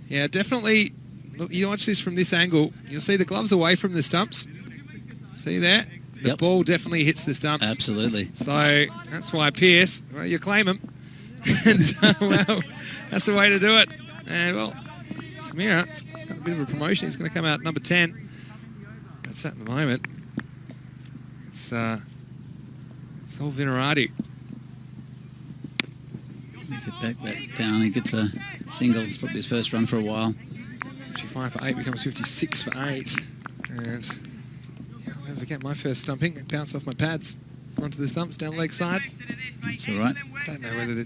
Yeah, definitely. Look, you watch this from this angle. You'll see the glove's away from the stumps. See there? The ball definitely hits the stumps.
Absolutely.
So that's why Pearce, well, you claim him. And, well, that's the way to do it. And, well, Samira's got a bit of a promotion. He's going to come out number 10. it's at the moment. It's all Vinarati.
To back that down, he gets a single. It's probably his first run for a while.
55 for 8 becomes 56 for 8. And yeah, I'll never forget my first stumping. It bounced off my pads onto the stumps down the leg side.
That's all right.
Don't know whether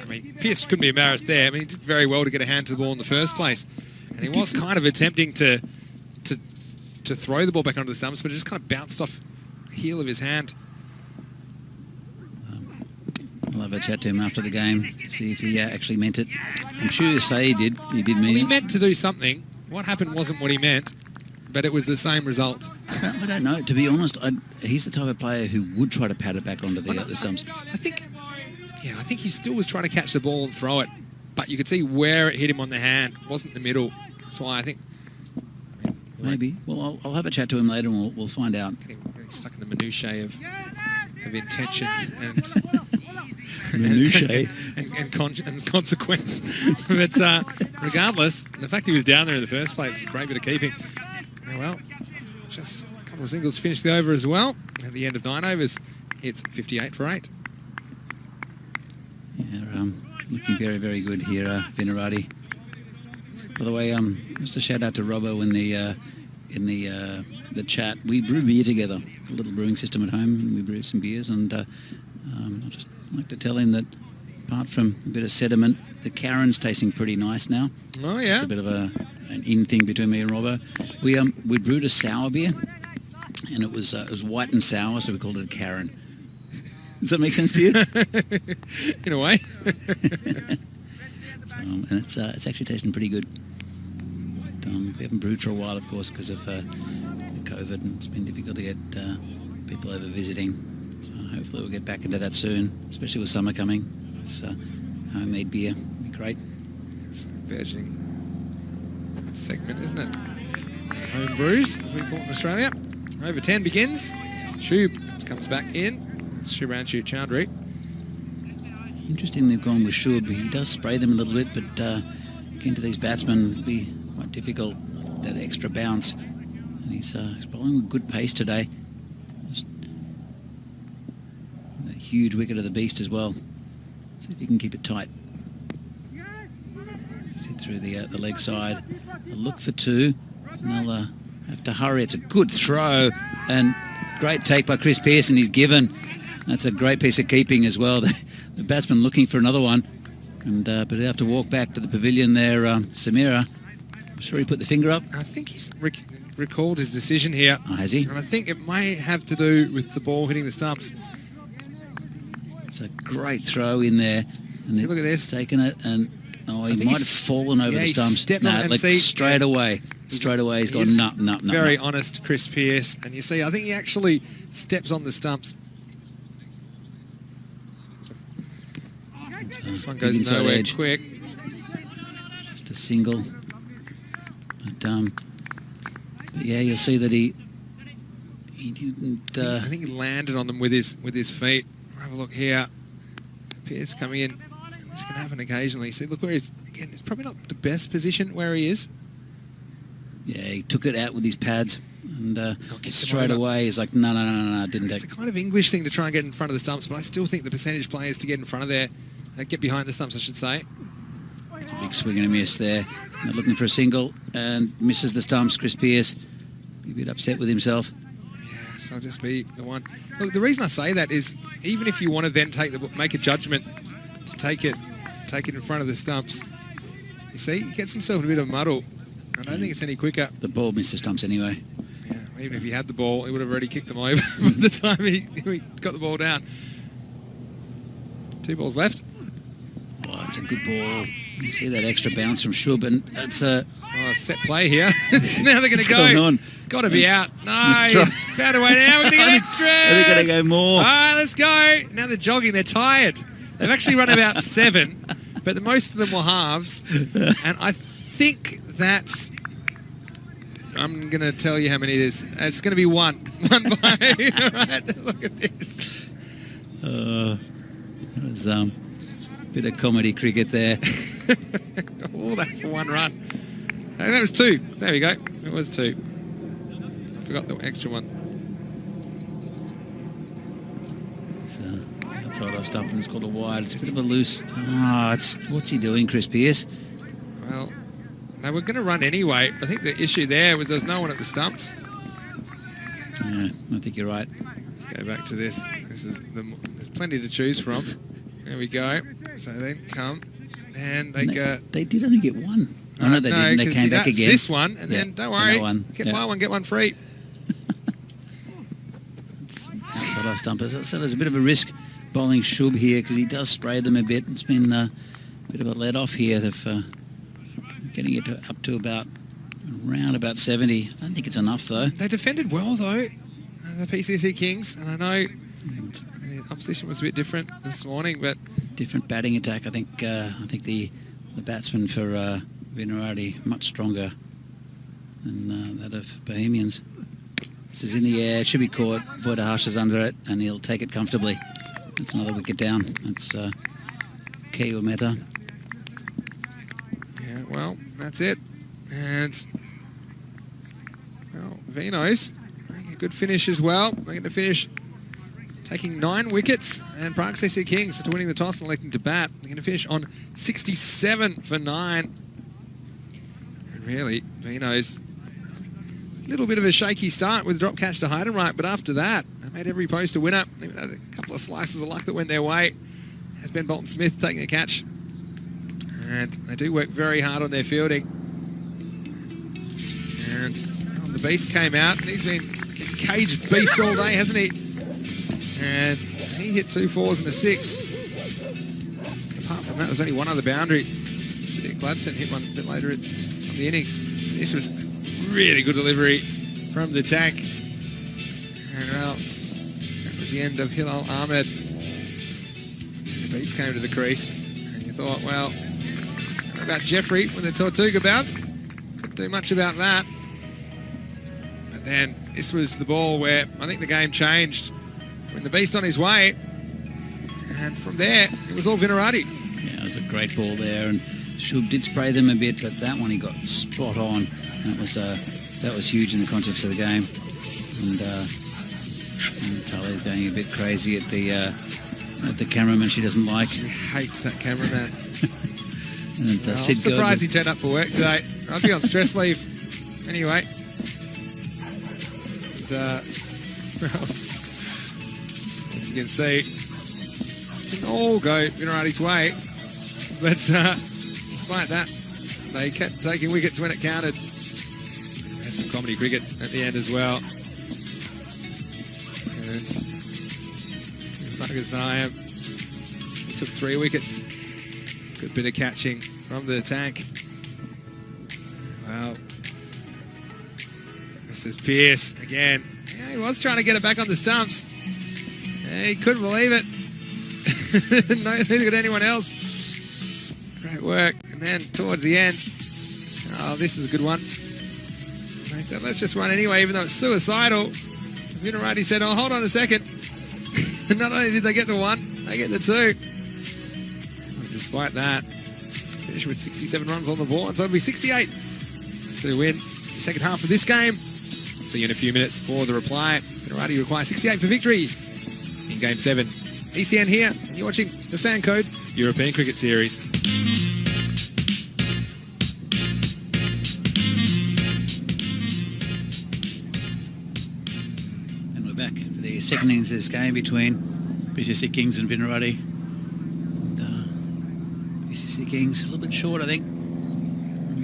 I mean, Pierce couldn't be embarrassed there. I mean, he did very well to get a hand to the ball in the first place. And he was kind of attempting to throw the ball back onto the stumps, but it just kind of bounced off the heel of his hand.
I'll have a chat to him after the game, see if he actually meant it. I'm sure you say he did. He did mean
Well, he
it.
meant to do something. What happened wasn't what he meant, but it was the same result.
I don't know. To be honest, he's the type of player who would try to pat it back onto the stumps.
I think he still was trying to catch the ball and throw it, but you could see where it hit him on the hand. It wasn't the middle. That's why I think...
Maybe. Well, I'll have a chat to him later and we'll find out.
Getting really stuck in the minutiae of intention and...
Minutiae.
and consequence. But regardless, the fact he was down there in the first place is a great bit of keeping. Oh, well, just a couple of singles finished the over as well. At the end of 9 overs, it's 58 for 8.
Yeah, looking very, very good here, Vinarati. By the way, just a shout out to Robbo in the chat. We brew beer together. A little brewing system at home, and we brew some beers. And I'd just like to tell him that apart from a bit of sediment, the Karen's tasting pretty nice now.
Oh yeah,
it's a bit of an in thing between me and Robbo. We brewed a sour beer, and it was white and sour, so we called it a Karen. Does that make sense to you?
In a way.
And it's actually tasting pretty good. But, we haven't brewed for a while, of course, because of COVID, and it's been difficult to get people over visiting. So hopefully we'll get back into that soon, especially with summer coming. This homemade beer will be great.
It's a burgeoning segment, isn't it? Home brews, as we call it in Australia. Over 10 begins. Shub comes back in. It's Shubhranshu Chowdhury.
Interesting they've gone with Shub. He does spray them a little bit, but getting to these batsmen will be quite difficult with that extra bounce. And he's bowling with good pace today. Just that huge wicket of the beast as well. See if he can keep it tight. Sit through the leg side. They'll look for 2, and they'll have to hurry. It's a good throw, and great take by Chris Pearson. He's given. That's a great piece of keeping as well. The batsman looking for another one, and but he'll have to walk back to the pavilion there. Samira, I'm sure he put the finger up.
I think he's recalled his decision here.
Oh, has he?
And I think it may have to do with the ball hitting the stumps.
It's a great throw in there. And
See, look at this.
Taken it, and he might have fallen over the stumps. Straight away. Straight away he's gone, no.
Very honest, Chris Pearce. And you see, I think he actually steps on the stumps. This one goes nowhere quick.
Just a single. But yeah, you'll see that he didn't...
I think he landed on them with his feet. Have a look here. Pearce coming in. And this can happen occasionally. See, look where he's... Again, it's probably not the best position where he is.
Yeah, he took it out with his pads. And straight away he's like, no, didn't take...
It's a kind of English thing to try and get in front of the stumps, but I still think the percentage players to get in front of there, get behind the stumps, I should say.
It's a big swing and a miss there. They're looking for a single and misses the stumps. Chris Pearce, be a bit upset with himself.
Yeah, so I'll just be the one. Look, the reason I say that is even if you want to then make a judgment to take it in front of the stumps, you see, he gets himself in a bit of a muddle. I don't think it's any quicker.
The ball missed the stumps anyway.
Yeah, even if he had the ball, he would have already kicked them over by the time he got the ball down. 2 balls left.
Oh, it's a good ball. You see that extra bounce from Shub, and that's a
set play here. Now they're going to go.
Going on?
It's got to be out. No, he's found a way now. We're going to get extras.
They're going to go more.
All right, let's go. Now they're jogging. They're tired. They've actually run about 7, but most of them were halves. And I think that's... I'm going to tell you how many it is. It's going to be 1. 1 by... All right, look at this.
That was a bit of comedy cricket there.
All that for 1 run. And that was 2. There we go. It was 2. forgot the extra one.
It's outside off stump and it's called a wide. It's a bit of a loose. Oh, what's he doing, Chris Pearce?
Well, they were going to run anyway. I think the issue there was there's no one at the stumps.
Yeah, I think you're right.
Let's go back to this. There's plenty to choose from. There we go. So then come and
they did only get one. Oh, no, they didn't. They came back again.
This one, and then don't worry, buy one, get one free.
It's outside off stump. So there's a bit of a risk bowling Shub here because he does spray them a bit. It's been a bit of a let off here. They've getting it up to around about 70. I don't think it's enough though. They
defended well though, the PCC Kings, and I know the opposition was a bit different this morning, but
different batting attack. I think the batsmen for Vinarati much stronger than that of Bohemians. This is in the air. It should be caught. Voidahash is under it, and he'll take it comfortably. That's another wicket down. That's Keo Mehta.
Yeah, well, that's it. And well, Vinos making a good finish as well. They're going to finish taking 9 wickets, and Park CC Kings after winning the toss and electing to bat. They're going to finish on 67 for 9. And really, Vinos, a little bit of a shaky start with drop catch to Heidenreich, but after that, they made every post a winner. Even had a couple of slices of luck that went their way. Has Ben Bolton-Smith taking a catch. And they do work very hard on their fielding. And the Beast came out, and he's been a caged beast all day, hasn't he? And he hit 2 4s and a 6. Apart from that, there's only one other boundary. Sidiq Gladstone hit one a bit later on the innings. This was really good delivery from the tank. And well, that was the end of Hilal Ahmed. The Beast came to the crease, and you thought, well, what about Jeffrey with the Tortuga bounce? Couldn't do much about that. But then this was the ball where I think the game changed. When the Beast on his way, and from there it was all Vinarati.
Yeah, it was a great ball there, and Shub did spray them a bit, but that one he got spot on. That was huge in the context of the game. And Tully's going a bit crazy at the cameraman she doesn't like.
She hates that cameraman.
And,
I'm surprised he turned up for work today. I'd be on stress leave anyway. And, as you can see, it didn't all go Vinarati's way, but despite that, they kept taking wickets when it counted. There's some comedy cricket at the end as well. And Marcus Zion took 3 wickets. Good bit of catching from the tank. Well, this is Pearce again. Yeah, he was trying to get it back on the stumps. He couldn't believe it. Neither could anyone else. Great work. And then towards the end, oh, this is a good one. They said, let's just run anyway, even though it's suicidal. Vinarati said, oh, hold on a second. Not only did they get the 1, they get the 2. And despite that, finish with 67 runs on the board. So it'll be 68 to win the second half of this game. See you in a few minutes for the reply. Vinarati requires 68 for victory in Game 7. ECN here, and you're watching the Fan Code European Cricket Series.
And we're back for the second innings of this game between PCC Kings and Vinarati. And PCC Kings a little bit short, I think.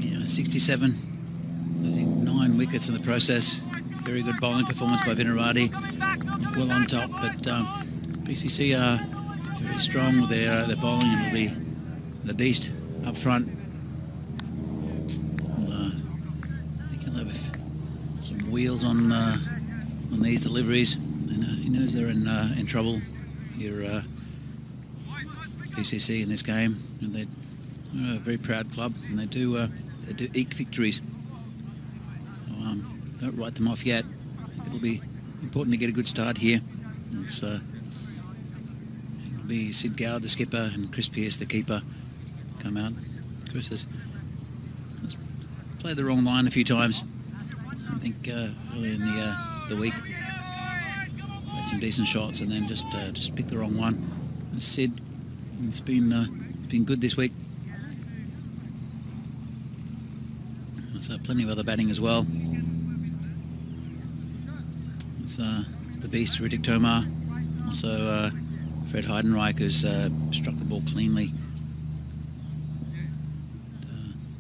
Yeah, 67, losing 9 wickets in the process. Very good bowling performance by Vinarati. Well on top, but PCC are very strong with their bowling, and it'll be the Beast up front. I think he'll have some wheels on these deliveries. He knows they're in trouble here, PCC in this game, and they're a very proud club, and they do eke victories. So don't write them off yet. I think it'll be important to get a good start here. It'll be Sid Goward, the skipper, and Chris Pearce, the keeper, come out. Chris has played the wrong line a few times. think, earlier in the week. Played some decent shots and then just picked the wrong one. As Sid, it's been good this week. So plenty of other batting as well. It's the beast, Riddick Tomar. Also Fred Heidenreich, who's struck the ball cleanly.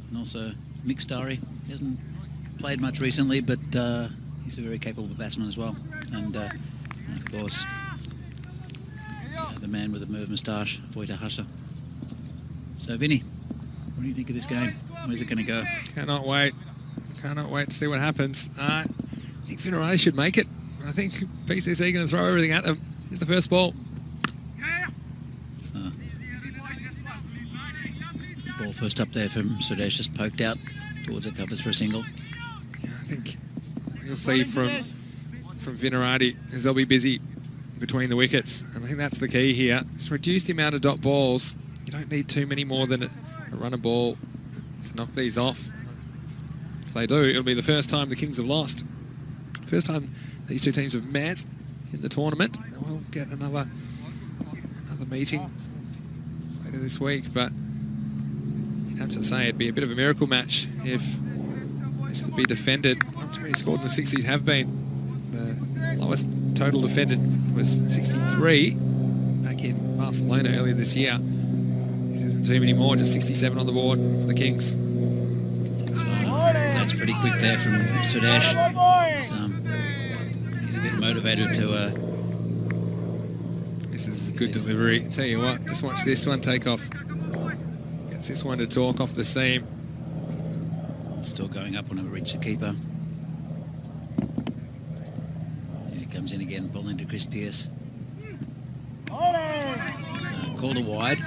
And also Mick Starry. He hasn't played much recently, but he's a very capable batsman as well. And of course, the man with the mauve moustache, Voita Hassa. So Vinny, what do you think of this game? Where's it going to go?
Cannot wait. Cannot wait to see what happens. I think Vinarati should make it. I think PCC going to throw everything at them. Here's the first ball.
So, ball first up there from Sudesh, just poked out towards the covers for a single.
Yeah, I think you'll see from Vinarati is they'll be busy between the wickets. And I think that's the key here. Just reduce the amount of dot balls. You don't need too many more than a run a ball to knock these off. If they do, it'll be the first time the Kings have lost. First time these two teams have met in the tournament. We'll get another meeting later this week, but you'd have to say it'd be a bit of a miracle match if this could be defended. Not too many scored in the 60s have been. The lowest total defended was 63 back in Barcelona earlier this year. This isn't too many more, just 67 on the board for the Kings.
So that's pretty quick there from Sudesh. He's a bit motivated to...
This is good delivery. Tell you what, just watch this one take off. Gets this one to talk off the seam.
Still going up when it reached the keeper. Here he comes in again, ball into Chris Pearce. So called a wide.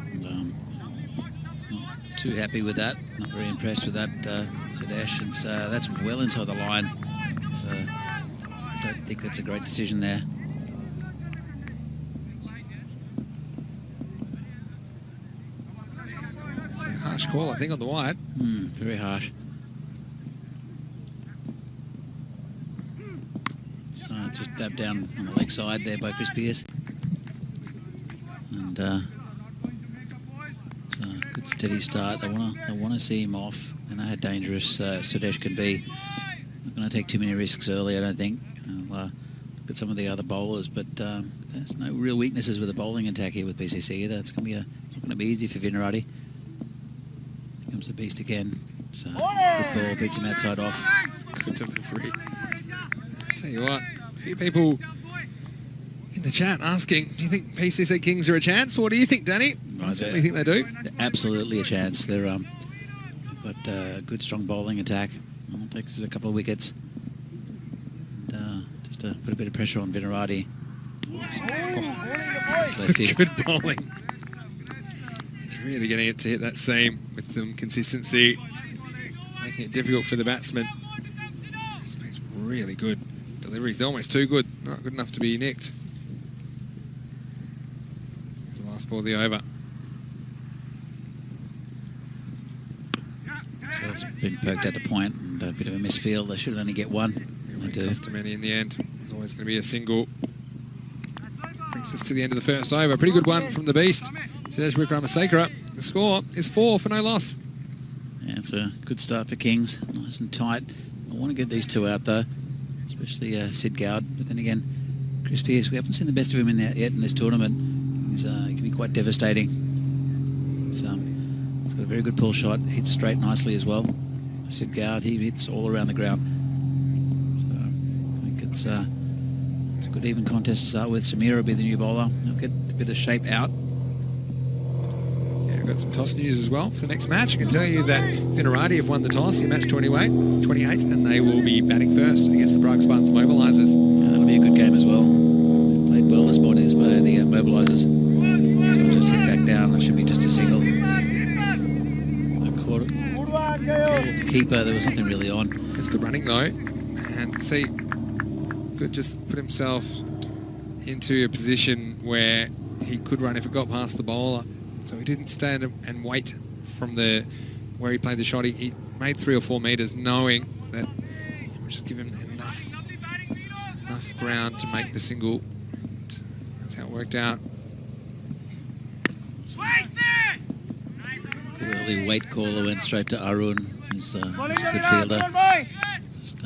And, not too happy with that. Not very impressed with that, Sudesh. And so that's well inside the line. So I don't think that's a great decision there.
It's a harsh call, I think, on the wide.
Very harsh. So just dabbed down on the leg side there by Chris Pearce. And it's a good steady start. They want to see him off. And how dangerous Sudesh can be. Not going to take too many risks early, I don't think. Look at some of the other bowlers, but there's no real weaknesses with the bowling attack here with PCC either. It's not going to be easy for Vinarati. Here comes the beast again. So good ball, beats him outside off.
Good delivery. I'll tell you what, a few people in the chat asking, do you think PCC Kings are a chance? What do you think, Danny? I certainly think they do.
They're absolutely a chance. They're got a good, strong bowling attack. It takes us a couple of wickets. And, just to put a bit of pressure on Vinarati.
Good bowling. He's really getting it to hit that seam with some consistency, making it difficult for the batsman. This makes really good deliveries. They're almost too good. Not good enough to be nicked. Here's the last ball of the over.
So it's been poked at the point and a bit of a misfield. They should only get one. They do.
Cost many in the end. There's always going to be a single. Brings us to the end of the first over. Pretty good one from the beast. Sudesh Wickramasekera. The score is 4 for no loss.
Yeah, it's a good start for Kings. Nice and tight. I want to get these two out though, especially Sid Gowd. But then again, Chris Pearce, we haven't seen the best of him yet in this tournament. He can be quite devastating. He's got a very good pull shot, hits straight nicely as well. Sid Gowd, he hits all around the ground. So I think it's a good even contest to start with. Samira will be the new bowler. He'll get a bit of shape out.
Yeah, I've got some toss news as well for the next match. I can tell you that Vinarati have won the toss in match 28, and they will be batting first against the Prague Spartans Mobilisers.
Yeah, that'll be a good game as well. They played well this morning by the Mobilisers. So we'll just hit back down. It should be just a single. Keeper, there was nothing really on.
It's good running though, and see, could just put himself into a position where he could run if it got past the bowler. So he didn't stand and wait from where he played the shot. He made 3 or 4 metres knowing that we're just giving enough ground to make the single. That's how it worked out.
Good early weight caller went straight to Arun. He's a good fielder. Just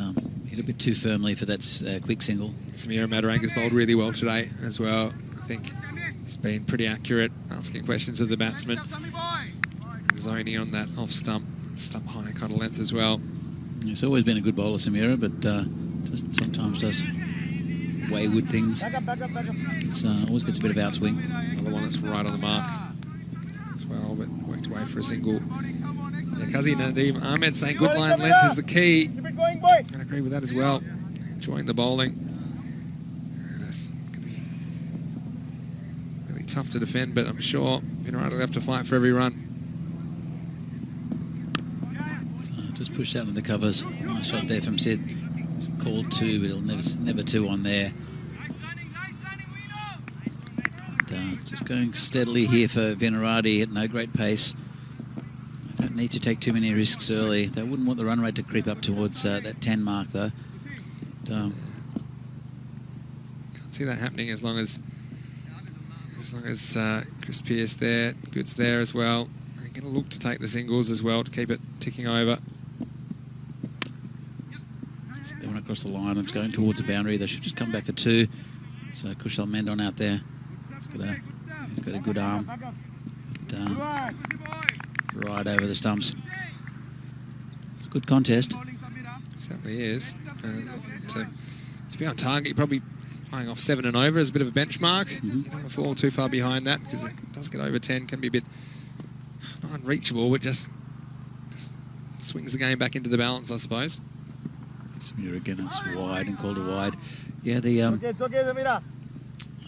hit a bit too firmly for that quick single.
Samira Mataranga's bowled really well today as well. I think he's been pretty accurate, asking questions of the batsman. Zoning on that off stump high kind of length as well.
He's always been a good bowler, Samira, but just sometimes does wayward things. It's always gets a bit of outswing.
Another one that's right on the mark as well, but worked away for a single. Yeah, Kazi Nadeem Ahmed saying good line length is the key. I agree with that as well. Enjoying the bowling. It's going to be really tough to defend, but I'm sure Vinarati will have to fight for every run.
Just pushed out of the covers. Nice shot there from Sid. It's called 2, but it'll never 2 on there. And, just going steadily here for Vinarati at no great pace. They don't need to take too many risks early. They wouldn't want the run rate to creep up towards that 10 mark though. But,
can't see that happening as long as Chris Pearce there, Good's there as well. They're going to look to take the singles as well to keep it ticking over.
They went across the line. It's going towards the boundary. They should just come back for 2. It's Kushal Mendon out there. He's got a good arm. But, right over the stumps. It's a good contest.
It certainly is. To be on target, you're probably playing off 7 and over as a bit of a benchmark. You don't want to fall too far behind that because it does get over 10. Can be a bit not unreachable, but just swings the game back into the balance, I suppose.
Samira again, it's wide and called a wide. Yeah, I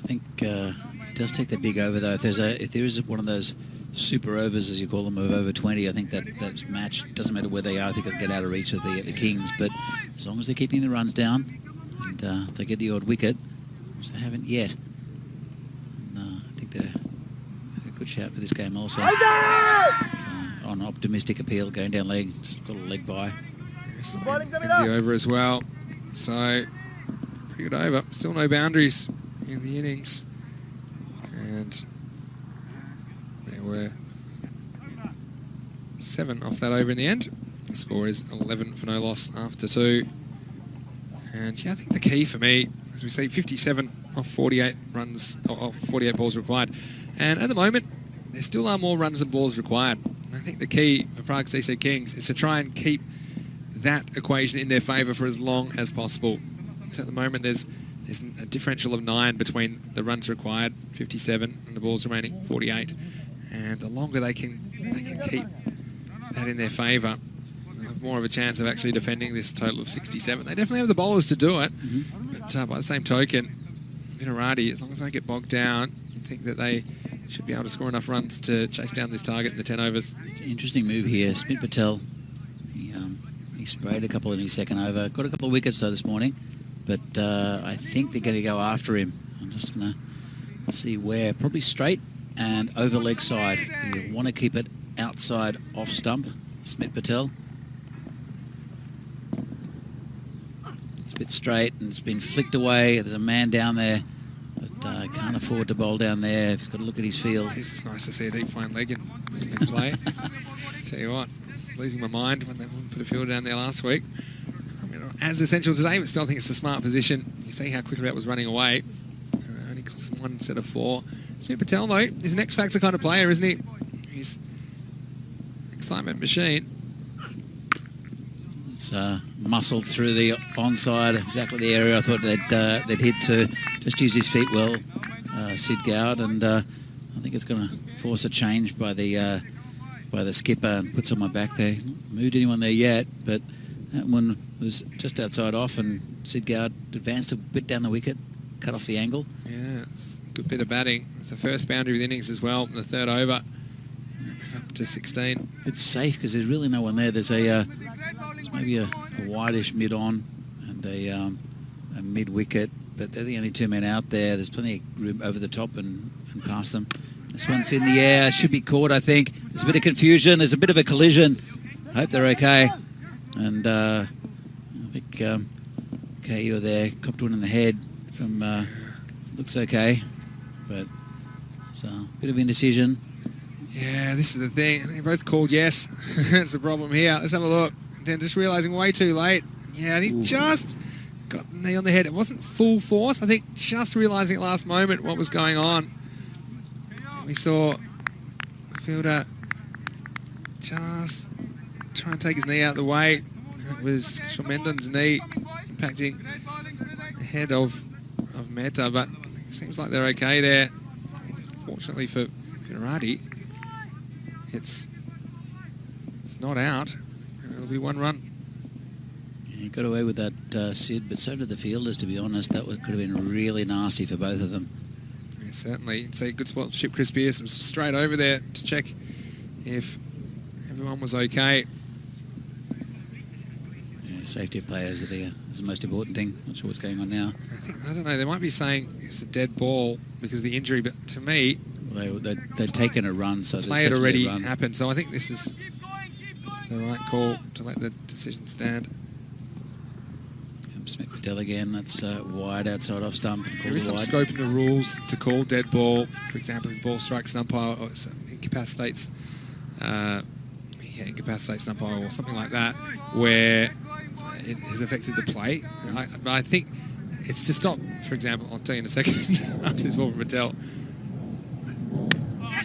think it does take that big over though. If there is one of those super overs, as you call them, of over 20, I think that's match. Doesn't matter where they are. I think they'll get out of reach of the Kings. But as long as they're keeping the runs down and they get the odd wicket, which they haven't yet, and, I think they're a good shout for this game also. It's, on optimistic appeal, going down leg, just got a leg by.
The over as well. So pretty good over. Still no boundaries in the innings. And there were 7 off that over in the end. The score is 11 for no loss after 2. And yeah, I think the key for me, as we see, 57 off 48 runs, off 48 balls required. And at the moment, there still are more runs than balls required. And I think the key for Prague's DC Kings is to try and keep that equation in their favour for as long as possible. So at the moment, there's a differential of 9 between the runs required, 57, and the balls remaining, 48. And the longer they can keep that in their favour, they'll have more of a chance of actually defending this total of 67. They definitely have the bowlers to do it, but by the same token, Vinarati, as long as they don't get bogged down, you'd think that they should be able to score enough runs to chase down this target in the 10 overs.
It's an interesting move here. Smith Patel, he sprayed a couple in his second over. Got a couple of wickets though this morning, but I think they're going to go after him. I'm just going to see where. Probably straight and over leg side. You want to keep it outside off stump, Smith Patel. It's a bit straight and it's been flicked away. There's a man down there, but can't afford to bowl down there. He's got to look at his field.
It's nice to see a deep fine leg in play. Tell you what, it's losing my mind when they put a fielder down there last week. I mean, as essential today, but still I think it's a smart position. You see how quickly that was running away. Only cost them 1 instead of 4. Smith Patel, though, is an X-Factor kind of player, isn't he? He's an excitement machine.
It's muscled through the onside, exactly the area I thought they'd hit to. Just use his feet well, Sid Gowd, and I think it's going to force a change by the skipper and put someone back there. He's not moved anyone there yet, but that one was just outside off, and Sid Gowd advanced a bit down the wicket, cut off the angle.
Yeah, it's a good bit of batting. It's the first boundary of the innings as well in the 3rd over. It's up to 16.
It's safe because there's really no one there. There's maybe a wideish mid-on and a mid-wicket, but they're the only 2 men out there. There's plenty of room over the top and past them. This one's in the air. Should be caught, I think. There's a bit of confusion. There's a bit of a collision. hope they're okay. And I think KU there copped one in the head from looks okay, but it's a bit of indecision.
Yeah, this is the thing. I think they both called yes. That's the problem here. Let's have a look. And then just realising way too late. Yeah, and he just got the knee on the head. It wasn't full force. I think just realising at last moment what was going on. We saw the fielder just try and take his knee out of the way. It was Sean Mendon's knee impacting the head of Mehta, but it seems like they're okay there. Fortunately for Virardi, it's not out. It'll be one run.
Yeah, he got away with that, Sid, but so did the fielders, to be honest. That could have been really nasty for both of them.
Yeah, certainly. You'd say good sportsmanship. Chris Pearce was straight over there to check if everyone was okay.
Yeah, safety of players is the most important thing. Not sure what's going on now.
I don't know. They might be saying it's a dead ball because of the injury, but to me,
they'd taken a run, so
play had already happened. So I think this is the right call to let the decision stand.
Smith Patel again. That's wide outside off stump.
There is some scope in the rules to call dead ball. For example, if ball strikes an umpire or incapacitates, incapacitates an umpire or something like that, where it has affected the play. I think it's to stop. For example, I'll tell you in a second. After this ball from Patel.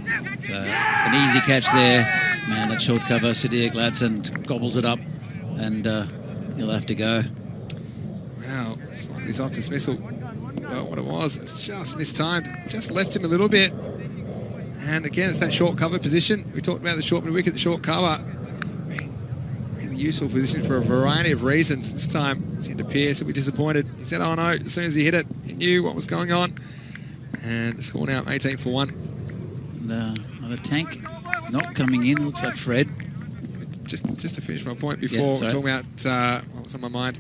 It's an easy catch there. Man, that short cover, Sadir Gladson gobbles it up, and he'll have to go.
Wow, it's like this off dismissal. But what it was, it's just mistimed. Just left him a little bit. And again, it's that short cover position. We talked about the short mid-wicket, the short cover. Really useful position for a variety of reasons. This time, it seemed to Pearce will be disappointed. He said, oh no, as soon as he hit it, he knew what was going on. And the score now 18 for 1.
And another tank not coming in. Looks like Fred.
Just to finish my point before, talking about what was on my mind.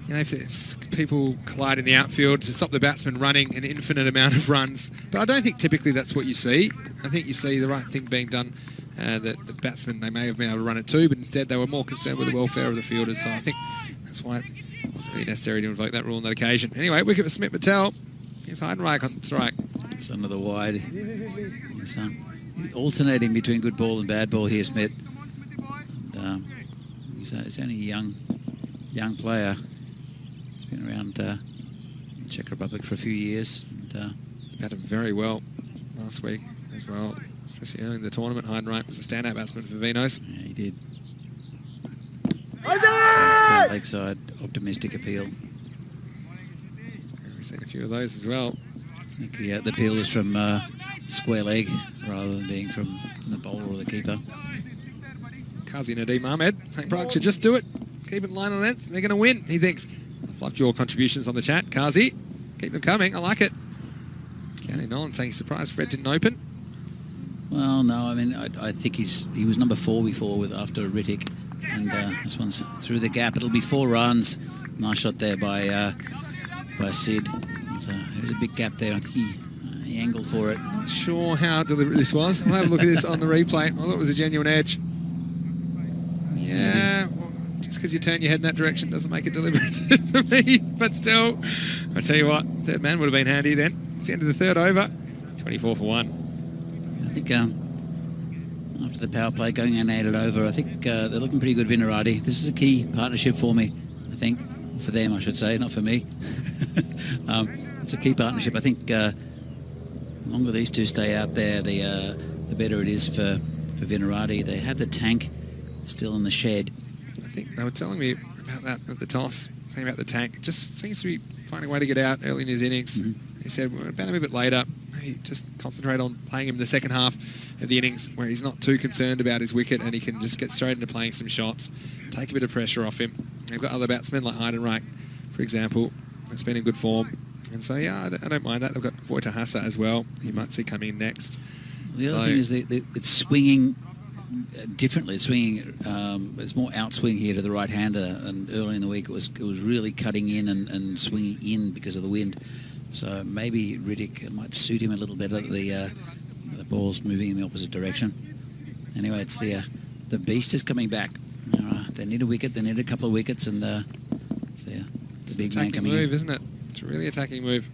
You know, if it's people collide in the outfield to stop the batsman running an infinite amount of runs. But I don't think typically that's what you see. I think you see the right thing being done. That the batsmen, they may have been able to run it too, but instead they were more concerned with the welfare of the fielders. So I think that's why it wasn't really necessary to invoke that rule on that occasion. Anyway, wicket for Smith Patel. Here's Heidenreich on strike.
It's another wide. He's alternating between good ball and bad ball here, Smith. And, he's only a young player. Been around Czech Republic for a few years. And,
batted very well last week as well, especially early in the tournament. Heidenreich was a standout batsman for Venus.
Yeah, he did. Lakeside optimistic appeal.
We've seen a few of those as well.
I think the appeal was from square leg rather than being from the bowler or the keeper.
Qazi Nadeem Ahmed, St. Prague should just do it. Keep it line on length. They're going to win, he thinks. I've loved your contributions on the chat, Qazi. Keep them coming. I like it. County Nolan saying he's surprised Fred didn't open.
Well, no. I mean, I think he was number 4 before after Rittic, and this one's through the gap. It'll be 4 runs. Nice shot there by Sid. So there's a big gap there. I think he angled for it.
Not sure how deliberate this was. I'll have a look at this on the replay. I thought it was a genuine edge. Yeah, well, just because you turn your head in that direction doesn't make it deliberate for me. But still, I tell you what, third man would have been handy then. It's the end of the third over. 24 for 1.
I think after the power play going unaided over, I think they're looking pretty good, Vinarati. This is a key partnership for me, I think. For them, I should say, not for me. It's a key partnership. I think the longer these two stay out there, the better it is for Vinarati. They have the tank still in the shed.
I think they were telling me about that at the toss, saying about the tank. Just seems to be finding a way to get out early in his innings. He said, we're about him a bit later. Maybe just concentrate on playing him in the second half of the innings where he's not too concerned about his wicket and he can just get straight into playing some shots, take a bit of pressure off him. They've got other batsmen like Heidenreich, for example, that's been in good form. And so, yeah, I don't mind that. They've got Voitahasa as well. You might see coming in next.
The other thing is it's swinging differently. It's swinging. It's more outswing here to the right-hander, and early in the week it was really cutting in and swinging in because of the wind. So maybe Rittic might suit him a little better. The ball's moving in the opposite direction. Anyway, it's the beast is coming back. They need a wicket. They need a couple of wickets, and it's the big man coming
move,
in.
isn't it? It's a really attacking move.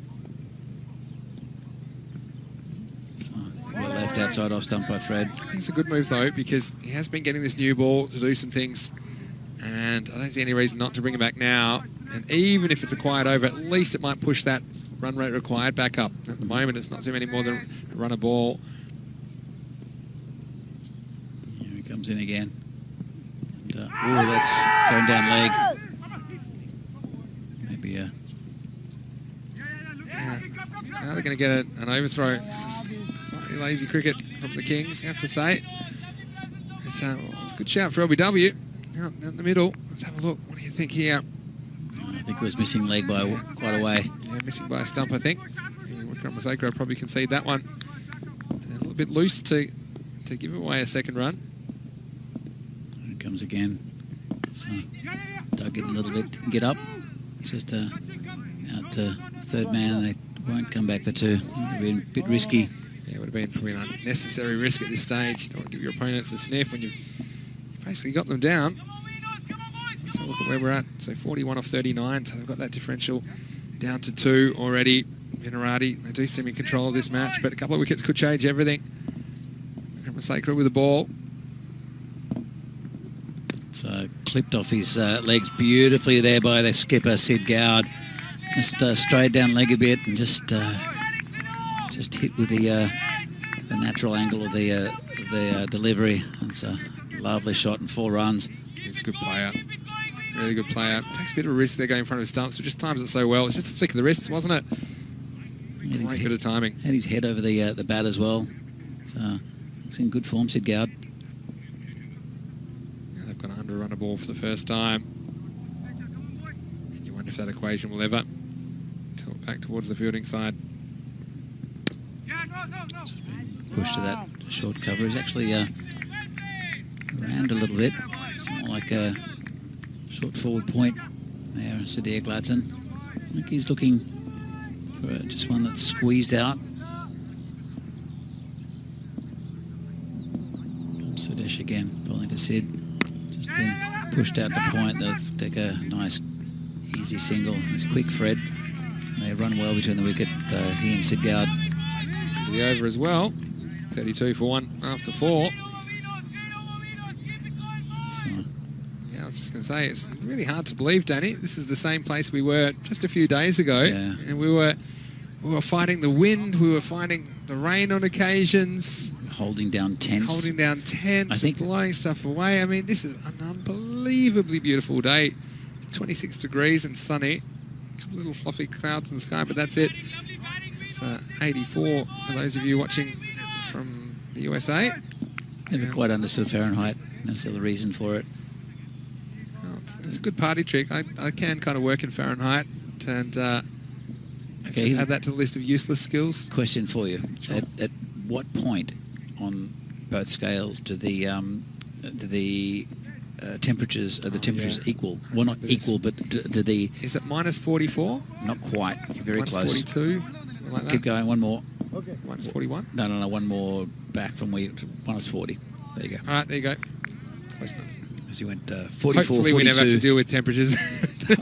So, well left outside off stump by Fred.
I think it's a good move, though, because he has been getting this new ball to do some things, and I don't see any reason not to bring it back now. And even if it's a quiet over, at least it might push that run rate required back up. At the moment, it's not too many more than a run a ball.
Here he comes in again. And, that's going down leg. Maybe
now they're going to get an overthrow. This is slightly lazy cricket from the Kings, you have to say. It's a good shout for LBW. Out in the middle. Let's have a look. What do you think here?
I think it was missing leg by quite a way.
Yeah, missing by a stump, I think. Masako probably concede that one. And a little bit loose to give away a second run.
Here it comes again. So dug it a little bit, didn't get up. Just out to third man. They won't come back for two. They've been a bit risky.
Yeah, it would have been probably an unnecessary risk at this stage. You don't want to give your opponents a sniff when you've basically got them down. Let's have a look at where we're at. So 41 off 39, so they've got that differential down to 2 already. Vinarati, they do seem in control of this match, but a couple of wickets could change everything. Sacred with the ball.
It's clipped off his legs beautifully there by the skipper, Sid Gowd. Just strayed down leg a bit and just hit with the natural angle of the delivery. It's a lovely shot and 4 runs.
He's a good player. Really good player. Takes a bit of a risk there going in front of his stumps, but just times it so well. It's just a flick of the wrists, wasn't it? Great bit of timing.
Had his head over the bat as well. So he's in good form, Sid Gowd.
Yeah, they've got 100 run a ball for the first time. And you wonder if that equation will ever tilt back towards the fielding side.
Pushed to that short cover. He's actually around a little bit. It's more like a short forward point there, Sudhir Gladson. I think he's looking for just one that's squeezed out. Sudesh again, bowling to Sid. Just been pushed out to point. They'll take a nice, easy single. It's quick, Fred. They run well between the wicket, he and Sid Gowd.
To the over as well. 32 for 1 after 4. Yeah, I was just going to say, it's really hard to believe, Danny. This is the same place we were just a few days ago.
Yeah.
And we were fighting the wind. We were fighting the rain on occasions.
Holding down tents.
Holding down tents.
I think
blowing stuff away. I mean, this is an unbelievably beautiful day. 26 degrees and sunny. A couple little fluffy clouds in the sky, but that's it. It's 84 for those of you watching from the USA.
Never quite understood Fahrenheit. Never saw the reason for it.
Oh, it's a good party trick. I can kind of work in Fahrenheit, and just add that to the list of useless skills.
Question for you.
Sure.
At what point on both scales do the temperatures equal? Well, not equal, but do the...
Is it minus 44?
Not quite. You're very
minus
close.
42? Something like that?
Keep going. One more.
Okay. Minus 41?
No. One more back from where minus 40. There you go.
All right, there you go. Close enough.
As you went 44,
Hopefully
42.
we never have to deal with temperatures.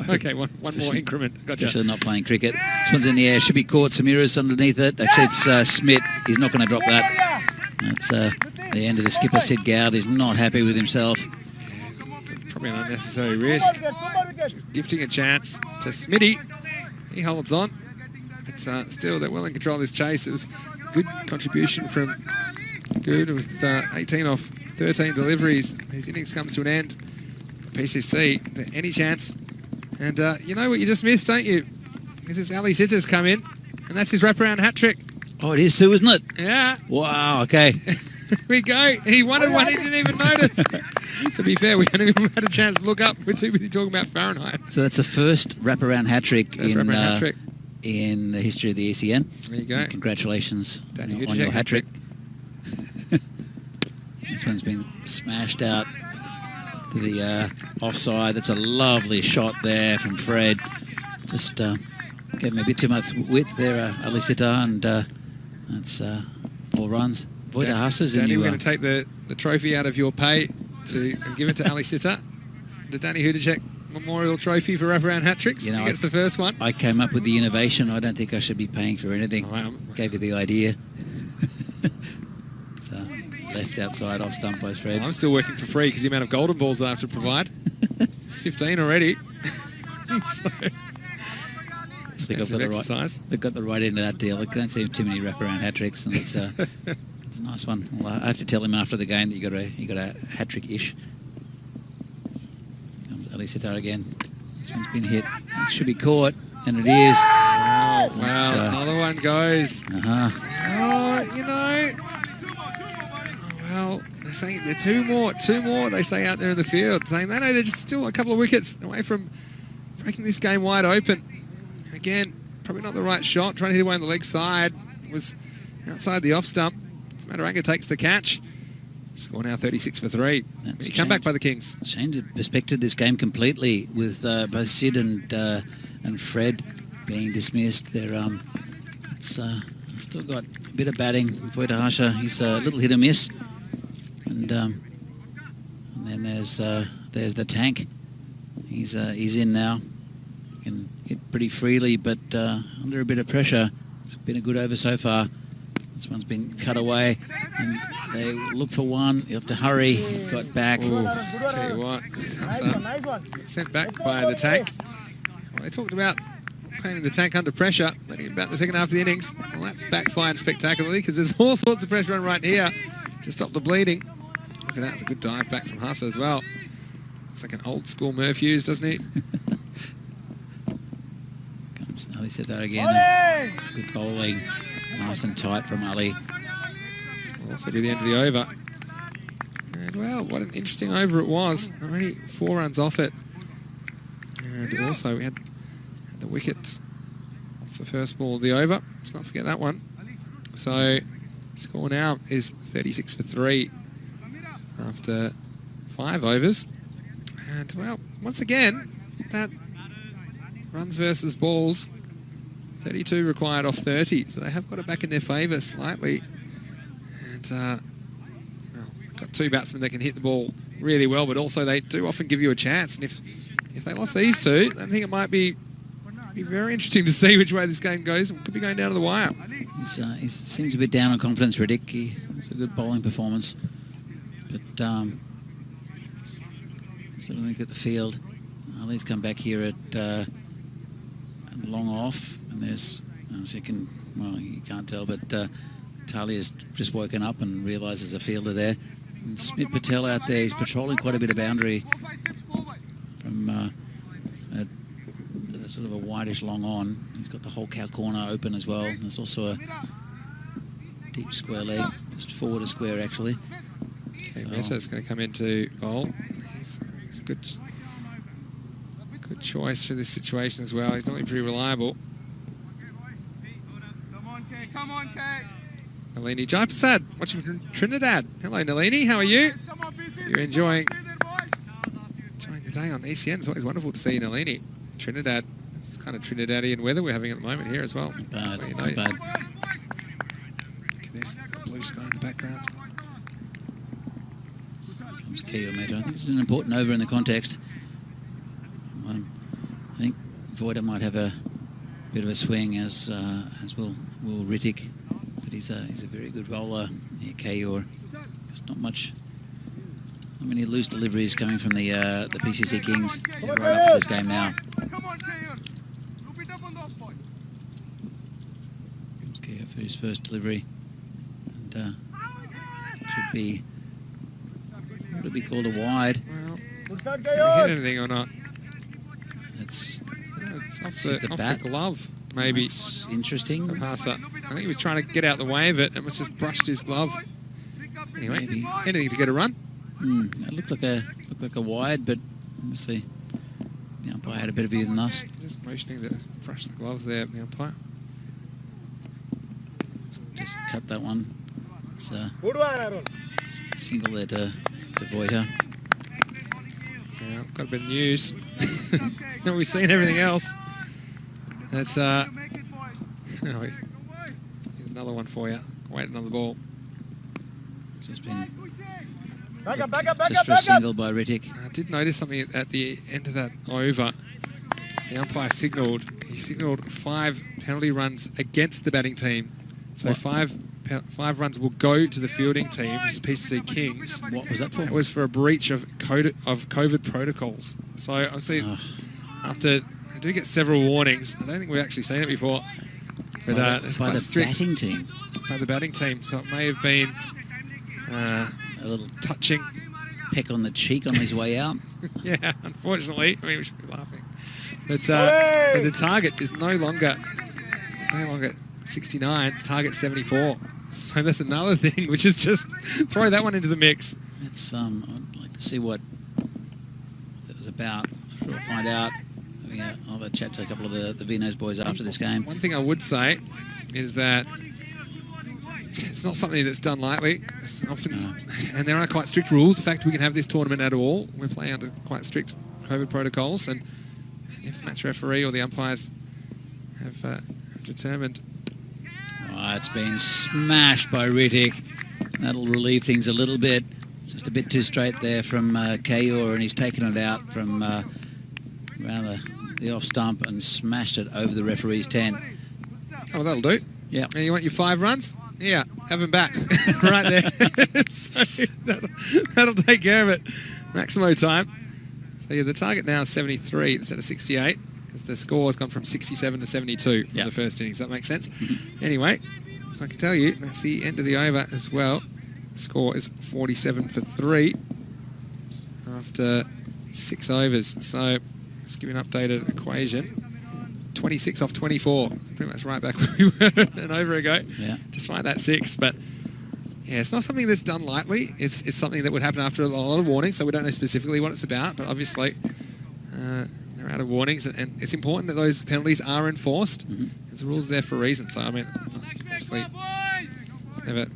Okay, one more increment. Gotcha.
Especially not playing cricket. This one's in the air. Should be caught. Samira's underneath it. Actually, it's Smith. He's not going to drop that. That's the end of the skipper, Sid Gowd. He's not happy with himself.
It's probably an unnecessary risk. Gifting a chance to Smitty. He holds on. But still, they're well in control of this chase. It was a good contribution from Good with 18 off 13 deliveries. His innings comes to an end. PCC, any chance. And you know what you just missed, don't you? This is Ali Sitter's come in, and that's his wraparound hat trick.
Oh, it is too, isn't it?
Yeah.
Wow, okay.
Here we go. He wanted one, he didn't even notice. To be fair, we haven't even had a chance to look up. We're too busy talking about Fahrenheit.
So that's the first wraparound hat trick
in
in the history of the ECN.
There you go.
And congratulations
Danny,
on your hat trick. This one's been smashed out to the offside. That's a lovely shot there from Fred. Just gave him a bit too much width there, Ali Sitter, and that's 4 runs. Voida Hassas,
Danny, we're going to take the trophy out of your pay to give it to Ali Sitter. The Danny Hudacek Memorial Trophy for wraparound hat tricks.
You know,
he gets the first one.
I came up with the innovation. I don't think I should be paying for anything. Gave you the idea. It's left outside off stump by Fred.
I'm still working for free because the amount of golden balls I have to provide. 15 already. So,
I think they've got the right end of that deal. I don't see too many wraparound hat tricks, and it's a nice one. Well, I have to tell him after the game that you got a hat trick ish. Comes Ali Sitar again. This one's been hit. It should be caught, and it is.
Wow! Another one goes. Oh, you know. Well, they're saying there are two more. They say out there in the field, saying they know they're just still a couple of wickets away from breaking this game wide open. Again, probably not the right shot. Trying to hit away on the leg side. Was outside the off stump. Mataranga takes the catch. Score now 36 for 3. You come back by the Kings.
Changed the perspective of this game completely with both Sid and Fred being dismissed. They're still got a bit of batting. Voitahasha, he's a little hit or miss. And then there's the Tank. He's in now. Can hit pretty freely, but under a bit of pressure. It's been a good over so far. This one's been cut away, and they look for one. You have to hurry. Got back.
Ooh, tell you what, sent back by the Tank. Well, they talked about putting the Tank under pressure, letting him bat the second half of the innings. Well, that's backfired spectacularly because there's all sorts of pressure on right here to stop the bleeding. Look at that, it's a good dive back from Hassa as well. Looks like an old school Murph Hughes, doesn't he?
Comes Ali Sitar again. It's good bowling. Nice and tight from Ali.
Will also be the end of the over. And well, what an interesting over it was. Only 4 runs off it. And also we had the wickets off the first ball of the over. Let's not forget that one. So score now is 36 for 3 after 5 overs. And well, once again, that runs versus balls, 32 required off 30, so they have got it back in their favour slightly. And well, got 2 batsmen that can hit the ball really well, but also they do often give you a chance. And if they lost these 2, I think it might be very interesting to see which way this game goes. It could be going down to the wire.
He seems a bit down on confidence, Riddick. It's a good bowling performance, but still look at the field. Ali's come back here at long off, and there's a second, well, you can't tell, but Talia's just woken up and realises a fielder there. And Smith Patel out there, he's patrolling quite a bit of boundary from a sort of a whitish long on. He's got the whole cow corner open as well. There's also a deep square leg, just forward a square actually.
Okay, so Meta's going to come into bowl. He's a good choice for this situation as well. He's not pretty reliable.
Come on, Kate.
Nalini Jaiprasad, watching from Trinidad. Hello, Nalini. How are you? You're enjoying the day on ECN. It's always wonderful to see Nalini. Trinidad. It's kind of Trinidadian weather we're having at the moment here as well.
Not bad.
So
Not bad.
There's the blue sky in the background.
Comes Keo Meta. I think this is an important over in the context. I think Voida might have a bit of a swing, as will Rittick, but he's a very good bowler. Yeah, Kayor, just not many loose deliveries coming from the PCC Kings. They're right up to this game now. Kayor for his first delivery, and would it be called a wide?
Well, has he hit anything or not?
It's
off the glove, maybe.
It's interesting.
Hassa. I think he was trying to get out the way of it and was just brushed his glove. Anyway,
Maybe.
Anything to get a run.
It looked like a wide, but obviously the umpire had a better view than us.
Just motioning to brush the gloves there, the umpire.
Just cut that one. It's single there to Voita.
Yeah, got a bit of news. We've seen everything else. That's here's another one for you. Waiting on the ball.
It's just been just for a single by Rittick.
I did notice something at the end of that over. The umpire signalled. He signalled 5 penalty runs against the batting team. So five runs will go to the fielding team, which is PCC Kings.
What was that for?
It was for a breach of COVID protocols. So I've seen after I do get several warnings. I don't think we've actually seen it before. But it's
by
quite
the
strict
batting team.
by the batting team. So it may have been
A little
touching.
peck on the cheek on his way out.
Yeah, unfortunately. I mean, we should be laughing. But so the target is no longer 69. Target 74. So that's another thing, which is just throw that one into the mix.
It's I'd like to see what that was about. Sure, we'll find out. I'll have a chat to a couple of the Vinos boys after this game.
One thing I would say is that it's not something that's done lightly. It's often, and there are quite strict rules. The fact we can have this tournament at all, we're playing under quite strict COVID protocols, and if the match referee or the umpires have determined.
Oh, it's been smashed by Rittick. That'll relieve things a little bit. Just a bit too straight there from Kayor, and he's taken it out from around the off stump and smashed it over the referee's tent.
Oh, that'll do.
Yeah.
And you want your 5 runs? Yeah, have them back. Right there. So that'll take care of it. Maximo time. So yeah, the target now is 73 instead of 68, because the score has gone from 67 to 72 in the first innings. That makes sense. Anyway, so I can tell you, that's the end of the over as well. The score is 47 for 3 after 6 overs. So let's give you an updated equation. 26 off 24, pretty much right back where we were an over ago.
Yeah.
Just right that 6, but yeah, it's not something that's done lightly. It's something that would happen after a lot of warnings, so we don't know specifically what it's about, but obviously they're out of warnings, and it's important that those penalties are enforced. There's rules there for a reason. So I mean, obviously it's never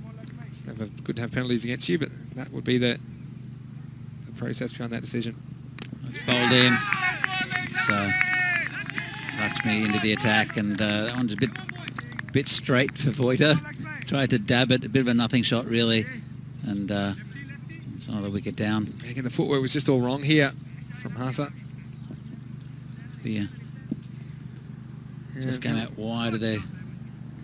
good to have penalties against you, but that would be the process behind that decision.
It's bowled in. It's Lakshmi into the attack, and that one's a bit straight for Voita. Tried to dab it, a bit of a nothing shot really, and it's another wicket down.
Again, the footwork was just all wrong here from Hasa.
Just came out wide of their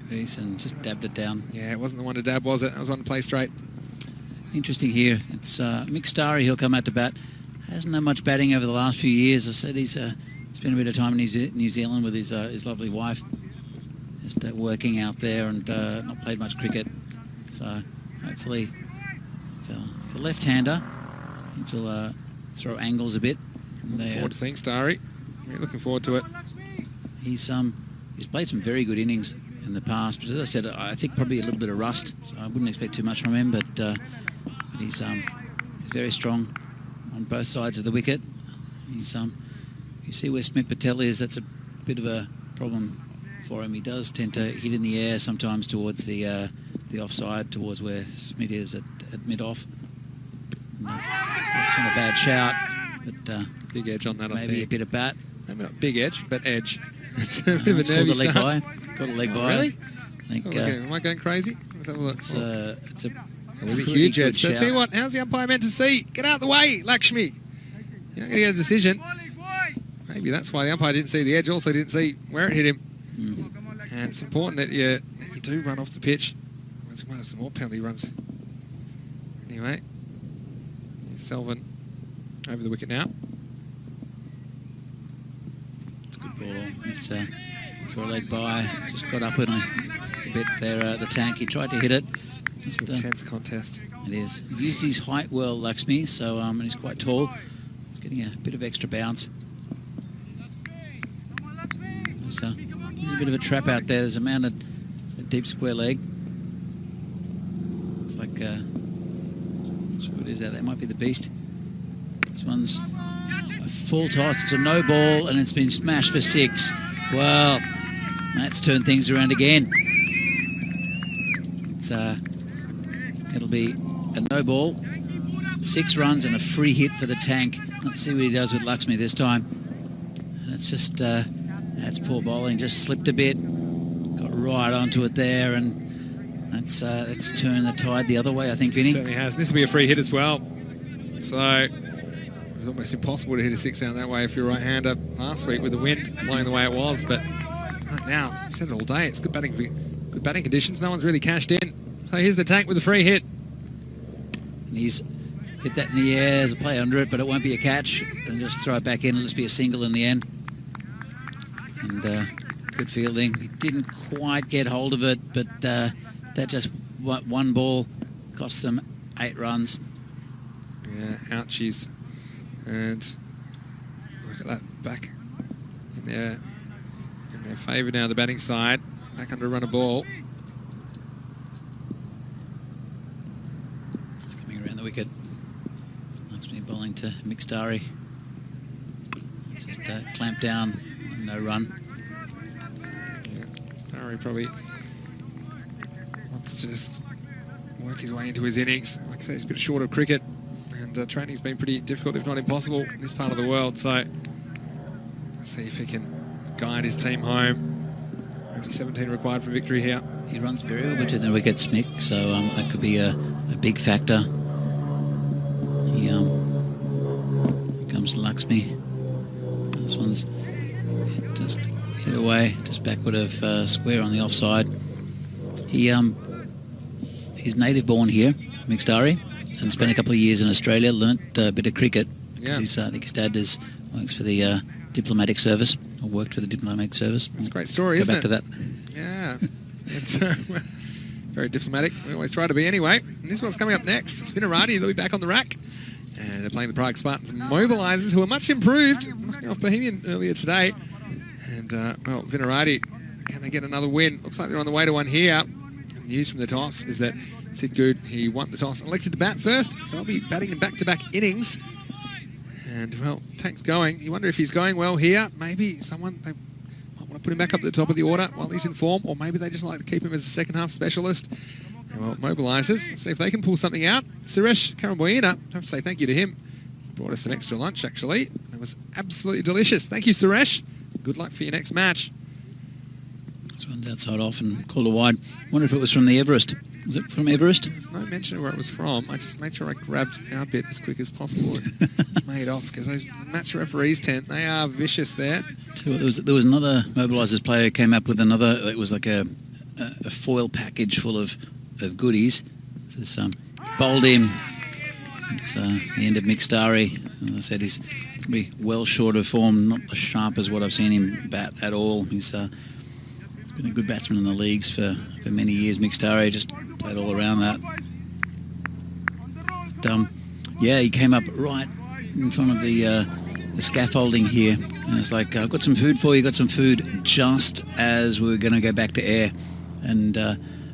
piece and just dabbed it down.
Yeah, it wasn't the one to dab, was it? It was one to play straight.
Interesting here. It's Mick Starry, he'll come out to bat. Hasn't done much batting over the last few years. I said he's spent a bit of time in New Zealand with his lovely wife, just working out there, and not played much cricket. So hopefully it's a left-hander. He'll throw angles a bit.
Looking forward to seeing Starry. We're looking forward to it.
He's played some very good innings in the past, but as I said, I think probably a little bit of rust, so I wouldn't expect too much from him. But he's very strong on both sides of the wicket. He's you see where Smith Patel is, that's a bit of a problem for him. He does tend to hit in the air sometimes towards the offside, towards where Smith is at mid-off. It's not a bad shout, but
big edge on that, I think.
Maybe a bit of bat.
Maybe not big edge, but edge. It's a bit of a
It's
nervy
called a leg
start.
by. Called a leg by.
Really?
I think
Am I going crazy? Let's have a look.
it's a
It was a
pretty
huge
good
edge. But I
shout.
tell you what, how's the umpire meant to see? Get out of the way, Lakshmi. You're not going to get a decision. Maybe that's why the umpire didn't see the edge, also didn't see where it hit him. And it's important that you do run off the pitch. Let's have some more penalty runs. Anyway, Selvin over the wicket now.
It's a good ball. It's for a leg by. Just got up in a bit there, the tank. He tried to hit it.
It's an intense contest.
It is. He uses his height well, Lakshmi, so and he's quite tall. He's getting a bit of extra bounce. So there's a bit of a trap out there. There's a mounted a deep square leg. Looks like what is that? That might be the beast. This one's a full toss. It's a no ball, and it's been smashed for 6. Well, that's turned things around again. It's it'll be a no ball, 6 runs, and a free hit for the tank. Let's see what he does with Lakshmi this time. And it's just that's poor bowling. Just slipped a bit, got right onto it there, and that's turned the tide the other way, I think, Vinny.
It certainly has. This will be a free hit as well. So it was almost impossible to hit a 6 out that way if you're a right-hander last week with the wind blowing the way it was. But right now, I've said it all day, it's good batting conditions. No one's really cashed in. So here's the tank with a free hit.
And he's hit that in the air as a play under it, but it won't be a catch. And just throw it back in. It'll just be a single in the end. And good fielding. He didn't quite get hold of it, but that just one ball cost them 8 runs.
Yeah, ouchies. And look at that back in their favour now, the batting side. Back under a run of ball.
It's coming around the wicket. Luxmi bowling to Mixtari. Just clamped down, no run.
Yeah, Starry probably wants to just work his way into his innings. Like I say, it's a bit short of cricket, and training's been pretty difficult, if not impossible, in this part of the world. So let's see if he can guide his team home. Only 17 required for victory here.
He runs very well between the wickets, Mick, so that could be a big factor. Here comes Laxmi. This one's just hit away, just backward of square on the offside. He's native born here, Mixtari, and spent a couple of years in Australia, learnt a bit of cricket.
Yeah.
I think his dad works for the diplomatic service, or worked for the diplomatic service.
That's a great story, isn't it?
Go back to that.
Yeah. It's very diplomatic. We always try to be anyway. And this one's coming up next. It's Vinarati. They'll be back on the rack. And they're playing the Prague Spartans Mobilisers, who are much improved, knocking off Bohemian earlier today. And, well, Vinarati, can they get another win? Looks like they're on the way to one here. And news from the toss is that Sid Good, he won the toss, elected to bat first. So they'll be batting in back-to-back innings. And, well, Tank's going. You wonder if he's going well here. Maybe someone, they might want to put him back up to the top of the order while he's in form, or maybe they just like to keep him as a second-half specialist. And, well, Mobilisers, let's see if they can pull something out. Suresh Karamboina, I have to say thank you to him. He brought us some extra lunch, actually. And it was absolutely delicious. Thank you, Suresh. Good luck for your next match.
This one's outside off and called a wide. Wonder if it was from the Everest. Was it from Everest?
There's no mention of where it was from. I just made sure I grabbed our bit as quick as possible and made off, because those match referees they are vicious there.
There was another Mobilisers player who came up with another. It was like a foil package full of goodies. Just bowled him. It's the end of Mixtari. As I said, he's probably well short of form, not as sharp as what I've seen him bat at all. He's been a good batsman in the leagues for many years. Mixtari just played all around that. But, yeah, he came up right in front of the scaffolding here, and it's like, I've got some food for you. Got some food just as we were going to go back to air, and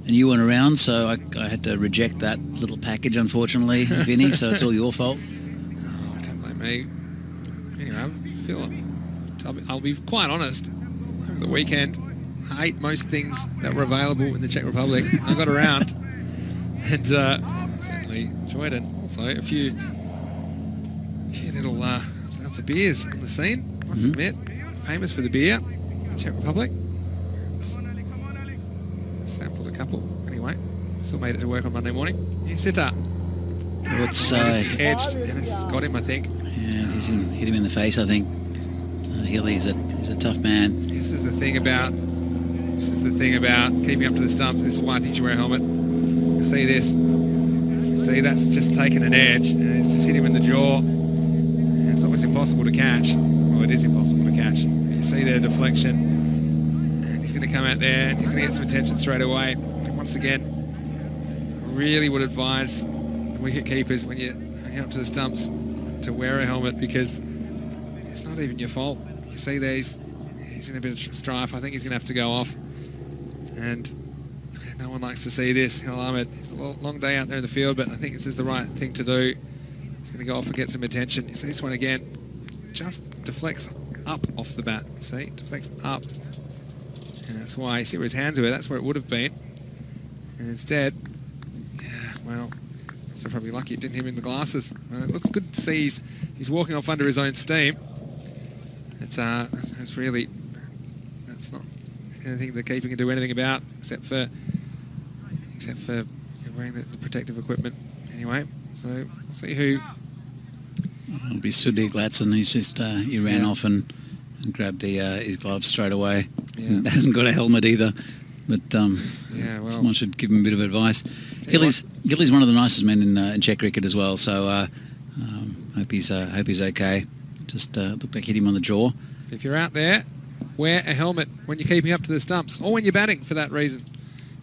you weren't around, so I had to reject that little package, unfortunately, Vinny. So it's all your fault.
Oh, don't blame me. Anyway, I'll be quite honest. Over the weekend, I ate most things that were available in the Czech Republic. I got around and certainly enjoyed it. Also, a few little the beers on the scene, must admit. Famous for the beer in the Czech Republic. Sampled a couple. Anyway, still made it to work on Monday morning. Yeah, sitter.
What's
edged, and it's got him, I think.
Yeah, hit him in the face, I think. Healy's a tough man.
This is the thing about keeping up to the stumps. This is why I think you wear a helmet. You see this? See, that's just taken an edge, and it's just hit him in the jaw. And it's almost impossible to catch. Well, it is impossible to catch. You see their deflection, and he's going to come out there, and he's going to get some attention straight away. And once again, I really would advise wicket keepers when you're up to the stumps to wear a helmet, because it's not even your fault. You see there, he's in a bit of strife. I think he's going to have to go off. And no one likes to see this. Hill Ahmed, it's a long day out there in the field, but I think this is the right thing to do. He's going to go off and get some attention. You see this one again, just deflects up off the bat. You see, deflects up. And that's why, you see where his hands were, that's where it would have been. And instead, yeah, well, so probably lucky it didn't hit him in the glasses. It looks good to see he's walking off under his own steam. It's really, that's not anything the keeper can do anything about, except for wearing the protective equipment. Anyway, so we'll see who
It'll be Sudi Gladson. He's just he ran off and grabbed his gloves straight away.
Yeah.
Hasn't got a helmet either. But
well,
someone should give him a bit of advice. Gilly's one of the nicest men in Czech cricket as well. So hope he's okay. Just looked like hit him on the jaw.
If you're out there, wear a helmet when you're keeping up to the stumps, or when you're batting for that reason.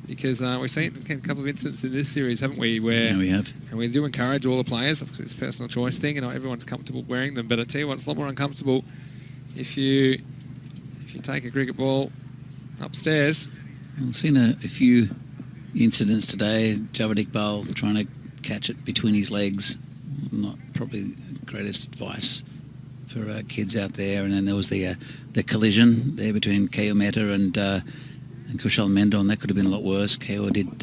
Because we've seen a couple of incidents in this series, haven't we? Where
we have. And
we do encourage all the players. Obviously, it's a personal choice thing, and not everyone's comfortable wearing them. But I tell you what, it's a lot more uncomfortable if you take a cricket ball upstairs.
We've seen a few incidents today. Javed Iqbal trying to catch it between his legs. Not probably the greatest advice for kids out there. And then there was the collision there between Keo Mehta and Kushal Mendon. That could have been a lot worse. Keo did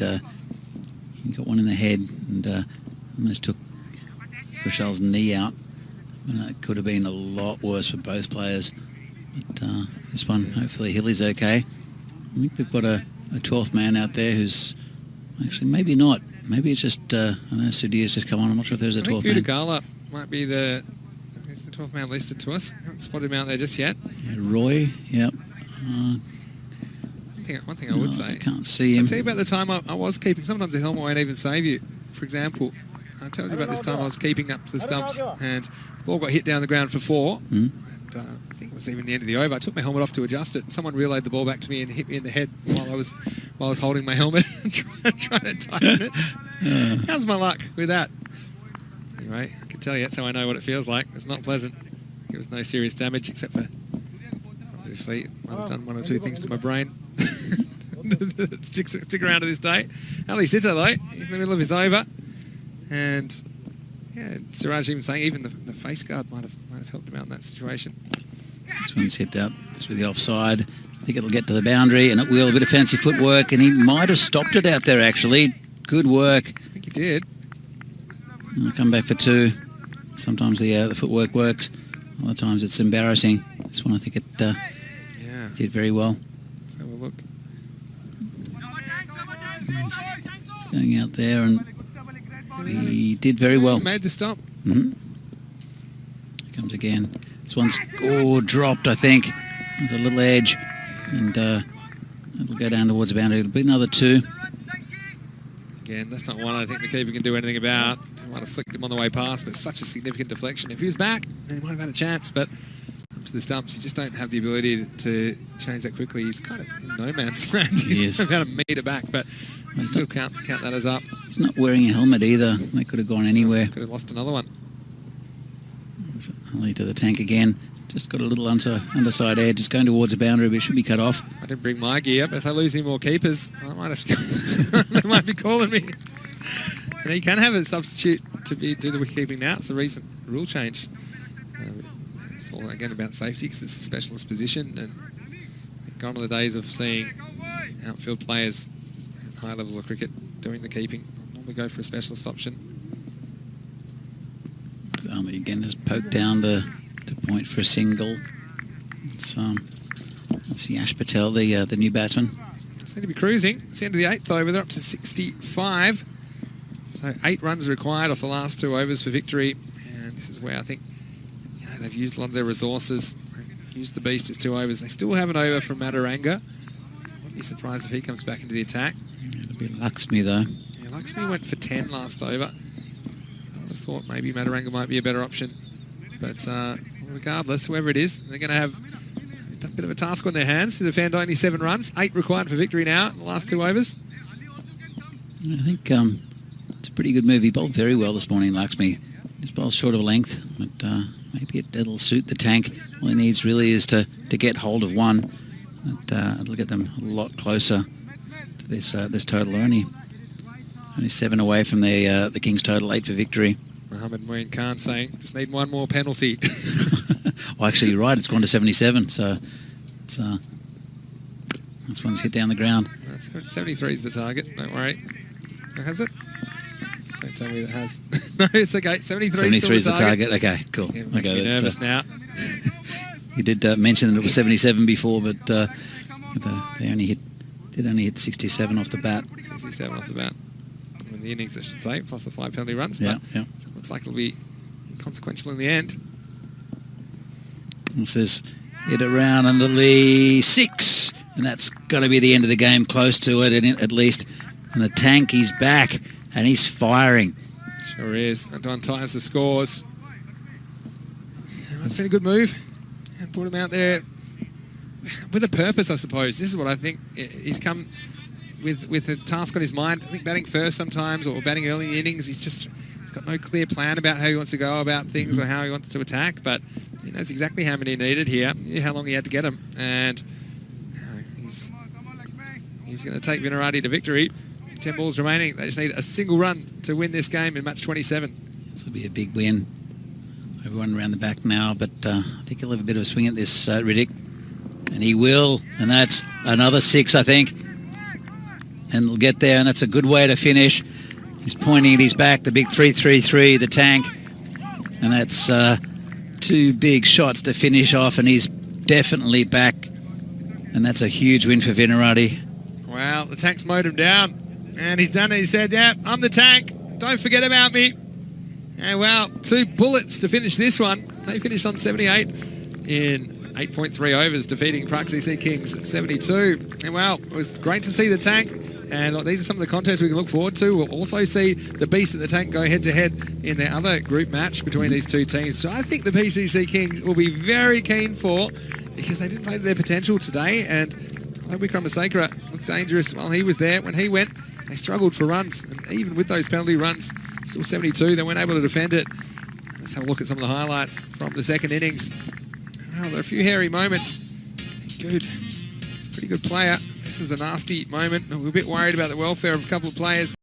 he got one in the head and almost took Kushal's knee out. And it could have been a lot worse for both players. But this one, hopefully Hilly's okay. I think they've got a 12th man out there who's actually maybe not. Maybe it's just I know Sudir's just come on. I'm not sure if there's a 12th man.
Gudagala might be the 12th man listed to us. Haven't spotted him out there just yet.
Yeah, Roy, yep.
One thing I would say.
I can't see him.
I'll tell you about the time I was keeping. Sometimes a helmet won't even save you. For example, I told you about this time I was keeping up to the stumps and the ball got hit down the ground for 4. And, I think it was even the end of the over. I took my helmet off to adjust it. Someone relayed the ball back to me and hit me in the head while I was holding my helmet and trying to tighten it. How's my luck with that? Anyway, I can tell you that's how I know what it feels like. It's not pleasant. There was no serious damage except for obviously it might have done 1 or 2 things to my brain. Stick around to this day. Ali Sitter though, he's in the middle of his over, and yeah, Siraj even saying even the face guard might have helped him out in that situation.
This one's hit out through the offside. I think it'll get to the boundary, and it will. A bit of fancy footwork, and he might have stopped it out there actually. Good work.
I think he did.
And I'll come back for 2. Sometimes the footwork works. Other times it's embarrassing. This one I think it did very well.
Let's have a look.
He's going out there, and he did very well.
He made the stop.
Here comes again. This one's dropped, I think. There's a little edge, and it'll go down towards the boundary. It'll be another 2.
Again, that's not one I think the keeper can do anything about. He might have flicked him on the way past, but such a significant deflection. If he was back, then he might have had a chance, but up to the stumps, you just don't have the ability to change that quickly. He's kind of in no man's land. He's about a metre back, but I still count that as up.
He's not wearing a helmet either. They could have gone anywhere.
Could have lost another one.
Only to the tank again. Just got a little underside edge. It's going towards the boundary, but it should be cut off.
I didn't bring my gear, but if they lose any more keepers, I might have they might be calling me. And you can have a substitute to do the wicket keeping now. It's a recent rule change. It's all again about safety because it's a specialist position, and gone are the days of seeing outfield players at high levels of cricket doing the keeping. Normally go for a specialist option.
Again, just poked down to point for a single. It's Yash Patel, the new batsman.
Seem to be cruising. It's the end of the 8th over. They're up to 65. So 8 runs required off the last 2 overs for victory. And this is where I think they've used a lot of their resources. Used the beast as 2 overs. They still have an over from Madaranga. Wouldn't be surprised if he comes back into the attack.
It'll be Laxmi though.
Yeah, Laxmi went for 10 last over. I would have thought maybe Madaranga might be a better option. But regardless, whoever it is, they're going to have a bit of a task on their hands to defend only 7 runs. 8 required for victory now in the last 2 overs.
I think it's a pretty good move. He bowled very well this morning, Laxmi. His bowl's short of length, but maybe it'll suit the tank. All he needs really is to get hold of one. It'll get them a lot closer to this total. Only 7 away from the Kings total, 8 for victory.
Mohammed Moeen Khan saying, just need 1 more penalty.
Well, actually, you're right. It's gone to 77, so it's, this one's hit down the ground.
73 is the target. Don't worry. Has it? Don't tell me that has. No, it's okay. 73
is the target. Okay, cool.
Yeah,
okay,
that's nervous now.
You did mention that it was 77 before, but they only hit 67 off the bat.
67 off the bat. In the innings, I should say, plus the 5 penalty runs.
Yeah,
but looks like it'll be consequential in the end.
This is hit around under the 6, and that's got to be the end of the game, close to it at least. And the tank, he's back, and he's firing.
Sure is. Anton ties the scores. That's been a good move. And put him out there with a purpose, I suppose. This is what I think he's come with a task on his mind. I think batting first sometimes, or batting early in the innings, he's got no clear plan about how he wants to go about things or how he wants to attack, but he knows exactly how many he needed here, how long he had to get them, and he's going to take Vinarati to victory. 10 balls remaining. They just need a single run to win this game in match 27.
This will be a big win. Everyone around the back now, but I think he'll have a bit of a swing at this, Riddick. And he will, and that's another 6, I think. And he'll get there, and that's a good way to finish. He's pointing at his back, the big 3-3-3, the tank. And that's 2 big shots to finish off, and he's definitely back. And that's a huge win for Vinarati.
Wow, the tank's mowed him down. And he's done it. He said, yeah, I'm the tank. Don't forget about me. And well, 2 bullets to finish this one. They finished on 78 in 8.3 overs, defeating PCK Kings 72. And well, it was great to see the tank. And these are some of the contests we can look forward to. We'll also see the Beast and the Tank go head-to-head in their other group match between these 2 teams. So I think the PCK Kings will be very keen for, because they didn't play to their potential today. And Wickrama Sakara looked dangerous while he was there. When he went, they struggled for runs. And even with those penalty runs, still 72, they weren't able to defend it. Let's have a look at some of the highlights from the second innings. Well, there are a few hairy moments. Good. He's a pretty good player. This was a nasty moment. We're a bit worried about the welfare of a couple of players.